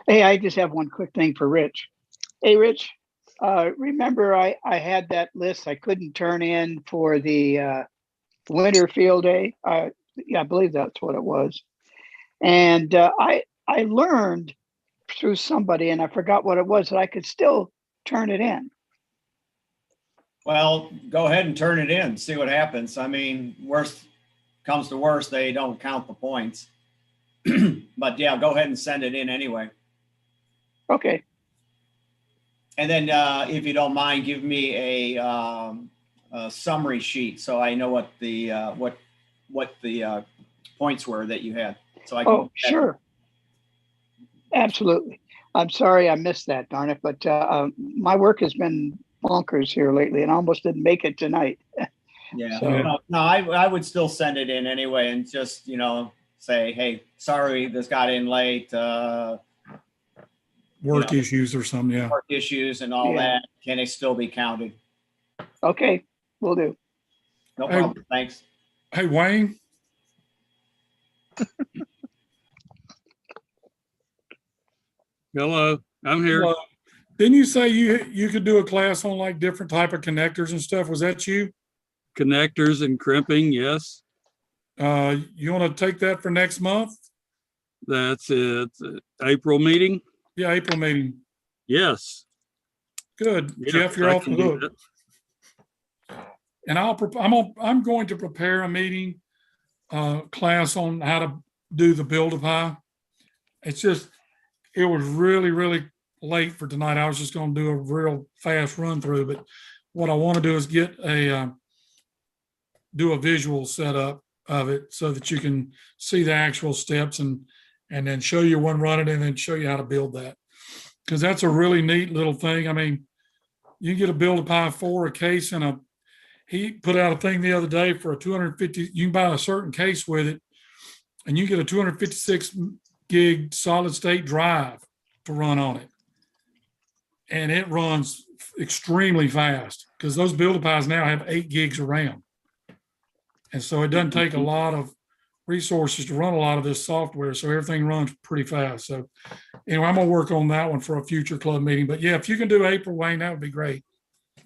S13: Hey, I just have one quick thing for Rich. Hey, Rich, remember I had that list I couldn't turn in for the winter field day? Yeah, I believe that's what it was. And I learned through somebody, and I forgot what it was, that I could still turn it in.
S9: Well, go ahead and turn it in, see what happens. I mean, worst comes to worst, they don't count the points. But yeah, go ahead and send it in anyway.
S13: Okay.
S9: And then if you don't mind, give me a summary sheet so I know what the points were that you had. So I can.
S13: Oh, sure. Absolutely. I'm sorry I missed that, darn it. But my work has been bonkers here lately, and I almost didn't make it tonight.
S9: Yeah.
S13: So,
S9: no, I would still send it in anyway, and just say, hey, sorry, this got in late.
S4: Work issues or something, yeah.
S9: Work issues and all that. Can it still be counted?
S13: Okay, will do.
S9: No problem. Thanks.
S4: Hey, Wayne.
S18: Hello, I'm here.
S4: Hello. Didn't you say you could do a class on like different type of connectors and stuff? Was that you?
S18: Connectors and crimping, yes.
S4: You want to take that for next month?
S18: That's it. April meeting?
S4: Yeah, April meeting.
S18: Yes.
S4: Good.
S18: Yes,
S4: Jeff, you're
S18: I
S4: off the
S18: can do
S4: hook.
S18: that.
S4: And I'm going to prepare a meeting class on how to do the Build-A-Pie. It's just, it was really, really late for tonight. I was just going to do a real fast run through, but what I want to do is get do a visual setup of it so that you can see the actual steps and then show you one running and then show you how to build that. Because that's a really neat little thing. I mean, you can get a Build-A-Pie 4, a case, and he put out a thing the other day for a 250, you can buy a certain case with it, and you get a 256 gig solid state drive to run on it. And it runs extremely fast because those Build-A-Pies now have 8 gigs of RAM. And so it doesn't take a lot of resources to run a lot of this software. So everything runs pretty fast. So anyway, I'm going to work on that one for a future club meeting. But yeah, if you can do April, Wayne, that would be great.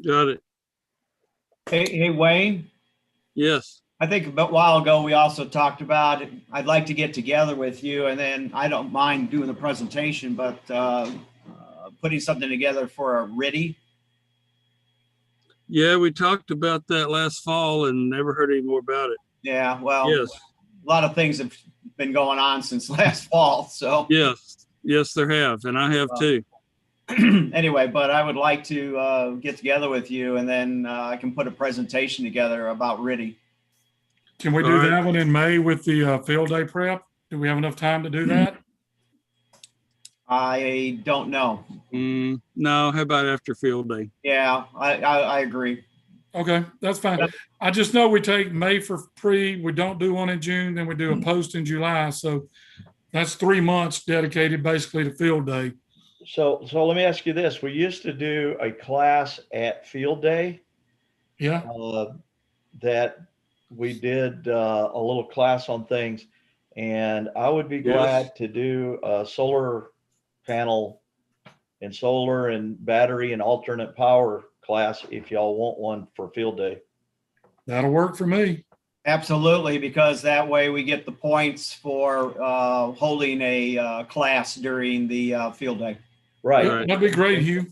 S18: Got it.
S9: Hey, Wayne.
S18: Yes.
S9: I think a while ago, we also talked about, I'd like to get together with you, and then I don't mind doing the presentation, but putting something together for a RITI.
S18: Yeah, we talked about that last fall and never heard any more about it.
S9: Yeah, well,
S18: yes.
S9: A lot of things have been going on since last fall, so.
S18: Yes, there have, and I have too.
S9: Anyway, but I would like to get together with you, and then I can put a presentation together about RITI.
S4: Can we do that one in May with the field day prep? Do we have enough time to do that?
S9: I don't know.
S18: No, how about after field day?
S9: Yeah, I agree.
S4: Okay, that's fine. I just know we take May for pre, we don't do one in June, then we do a post in July. So that's 3 months dedicated basically to field day.
S5: So let me ask you this. We used to do a class at field day.
S4: Yeah.
S5: That we did a little class on things, and I would be glad to do a solar panel and solar and battery and alternate power class if y'all want one for field day.
S4: That'll work for me.
S9: Absolutely, because that way we get the points for holding a class during the field day.
S5: Right.
S4: Yeah, that'd be great, Hugh.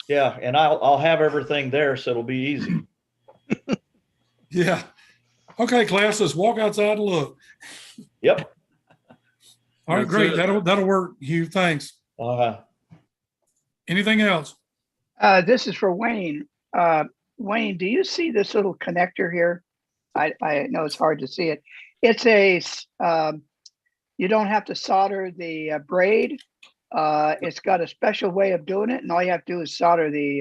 S5: Yeah, and I'll have everything there, so it'll be easy.
S4: Yeah. Okay, class, let's walk outside and look.
S5: Yep.
S4: All right, great. That'll work, Hugh. Thanks. Anything else?
S13: This is for Wayne. Wayne, do you see this little connector here? I know it's hard to see it. It's a, you don't have to solder the braid. It's got a special way of doing it, and all you have to do is solder the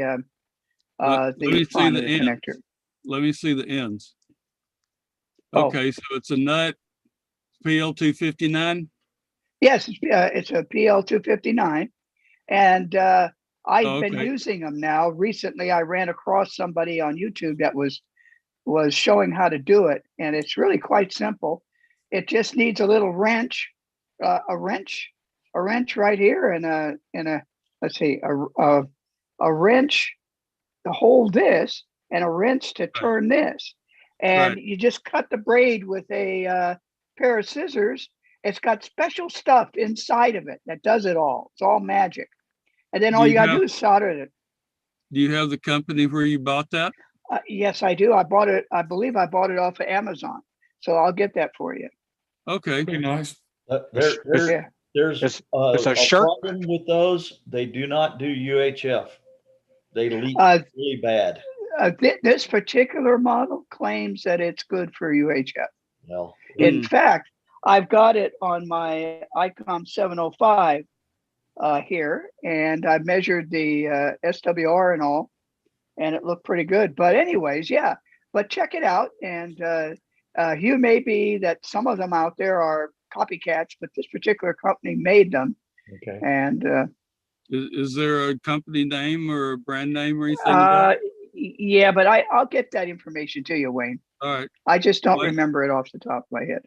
S13: front of the connector.
S18: Let me see the ends.
S13: Oh.
S18: Okay, so it's a nut PL259.
S13: Yes, it's a PL259, and I've been using them now. Recently, I ran across somebody on YouTube that was showing how to do it, and it's really quite simple. It just needs a little wrench, a wrench right here, and a let's see, a wrench to hold this, and a wrench to turn this. And you just cut the braid with a pair of scissors. It's got special stuff inside of it that does it all. It's all magic. And then all you gotta do is solder it.
S18: Do you have the company where you bought that?
S13: Yes, I do. I bought it. I believe I bought it off of Amazon. So I'll get that for you.
S18: Okay.
S4: Pretty nice.
S5: There's
S7: it's
S5: a
S7: a shirt.
S5: problem with those. They do not do UHF. They leak really bad.
S13: This particular model claims that it's good for UHF.
S5: No.
S13: In fact, I've got it on my ICOM 705 here, and I measured the SWR and all, and it looked pretty good. But anyways, yeah, but check it out. And Hugh, may be that some of them out there are copycats, but this particular company made them.
S5: Okay.
S13: And
S18: is there a company name or a brand name or anything?
S13: Yeah, but I'll get that information to you, Wayne.
S18: All right.
S13: I just don't remember it off the top of my head.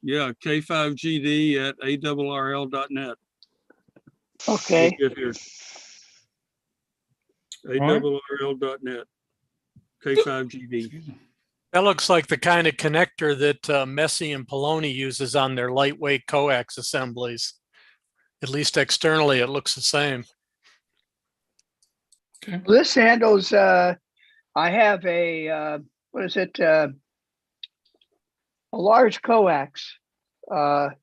S18: Yeah, K5GD at ARRL.net.
S13: Okay.
S18: ARRL.net. K5GD.
S10: That looks like the kind of connector that Messi and Poloni uses on their lightweight coax assemblies. At least externally, it looks the same.
S4: Okay.
S13: This handles, I have a, what is it? A large coax for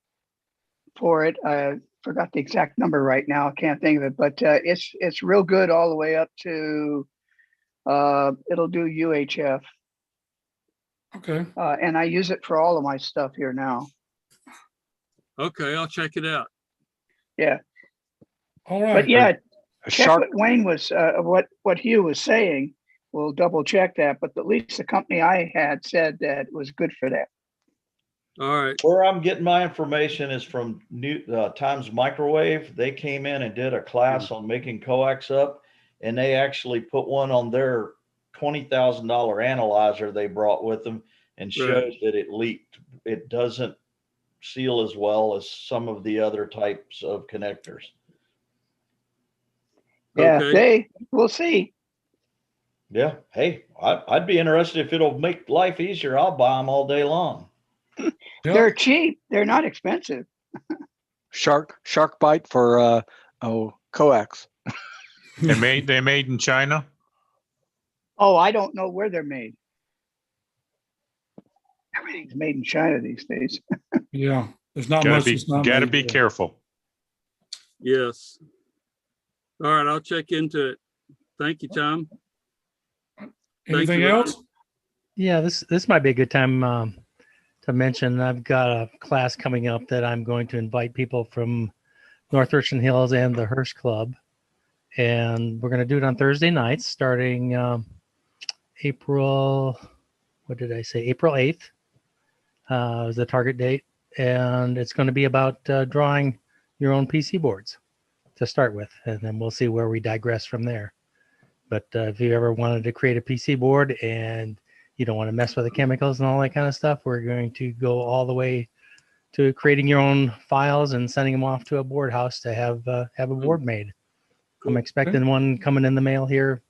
S13: it. I forgot the exact number right now. I can't think of it, but it's real good all the way up to, it'll do UHF.
S4: Okay.
S13: And I use it for all of my stuff here now.
S18: Okay, I'll check it out.
S13: Yeah.
S4: All right.
S13: But yeah,
S7: A
S13: check
S7: sharp,
S13: what Wayne was, what Hugh was saying. We'll double check that, but at least the company I had said that it was good for that.
S18: All right.
S5: Where I'm getting my information is from New Times Microwave. They came in and did a class on making coax up, and they actually put one on their $20,000 analyzer they brought with them and showed that it leaked. It doesn't seal as well as some of the other types of connectors.
S13: Yeah,
S18: Okay.
S13: we'll see.
S5: Yeah. Hey, I'd be interested if it'll make life easier. I'll buy them all day long.
S13: They're cheap. They're not expensive.
S7: shark bite for coax.
S2: They made in China.
S13: Oh, I don't know where they're made. Everything's made in China these days.
S4: Yeah. There's not
S2: Gotta
S4: much.
S2: be
S4: that's not
S2: gotta
S4: made
S2: be
S4: there.
S2: careful.
S18: Yes. All right, I'll check into it. Thank you, Tom.
S4: Anything
S18: you,
S4: else?
S14: Yeah, this might be a good time to mention. I've got a class coming up that I'm going to invite people from North Richland Hills and the Hearst Club, and we're going to do it on Thursday nights, starting April. What did I say? April 8th is the target date, and it's going to be about drawing your own PC boards to start with, and then we'll see where we digress from there. But if you ever wanted to create a PC board and you don't want to mess with the chemicals and all that kind of stuff, we're going to go all the way to creating your own files and sending them off to a board house to have a board made. I'm expecting one coming in the mail here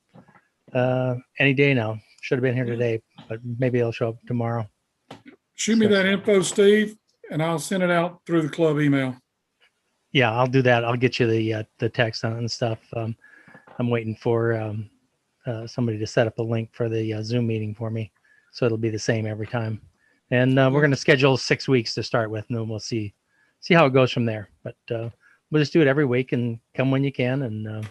S14: any day now. Should have been here today, but maybe it'll show up tomorrow.
S4: Shoot me that info, Steve, and I'll send it out through the club email.
S14: Yeah, I'll do that. I'll get you the text on it and stuff. I'm waiting for somebody to set up a link for the Zoom meeting for me, so it'll be the same every time. And we're going to schedule 6 weeks to start with, and then we'll see how it goes from there. But we'll just do it every week and come when you can, and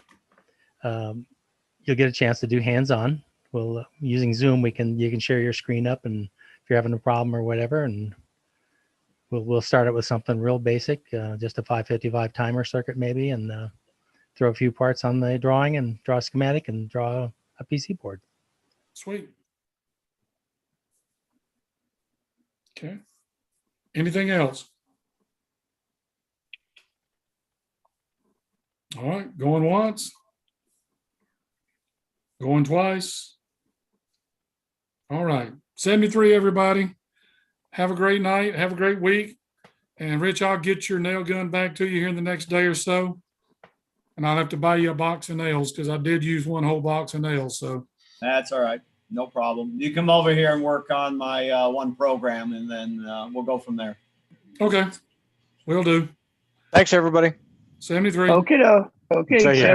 S14: you'll get a chance to do hands-on. We'll using Zoom, you can share your screen up, and if you're having a problem or whatever, and we'll start it with something real basic, just a 555 timer circuit maybe, and throw a few parts on the drawing and draw a schematic and draw a PC board.
S4: Sweet. Okay. Anything else? All right. Going once. Going twice. All right. 73, everybody. Have a great night. Have a great week. And Rich, I'll get your nail gun back to you here in the next day or so. And I'll have to buy you a box of nails because I did use one whole box of nails. So
S9: That's all right. No problem. You come over here and work on my one program, and then we'll go from there.
S4: okay. Will do.
S7: Thanks, everybody.
S4: 73.
S13: Okay.
S7: See ya.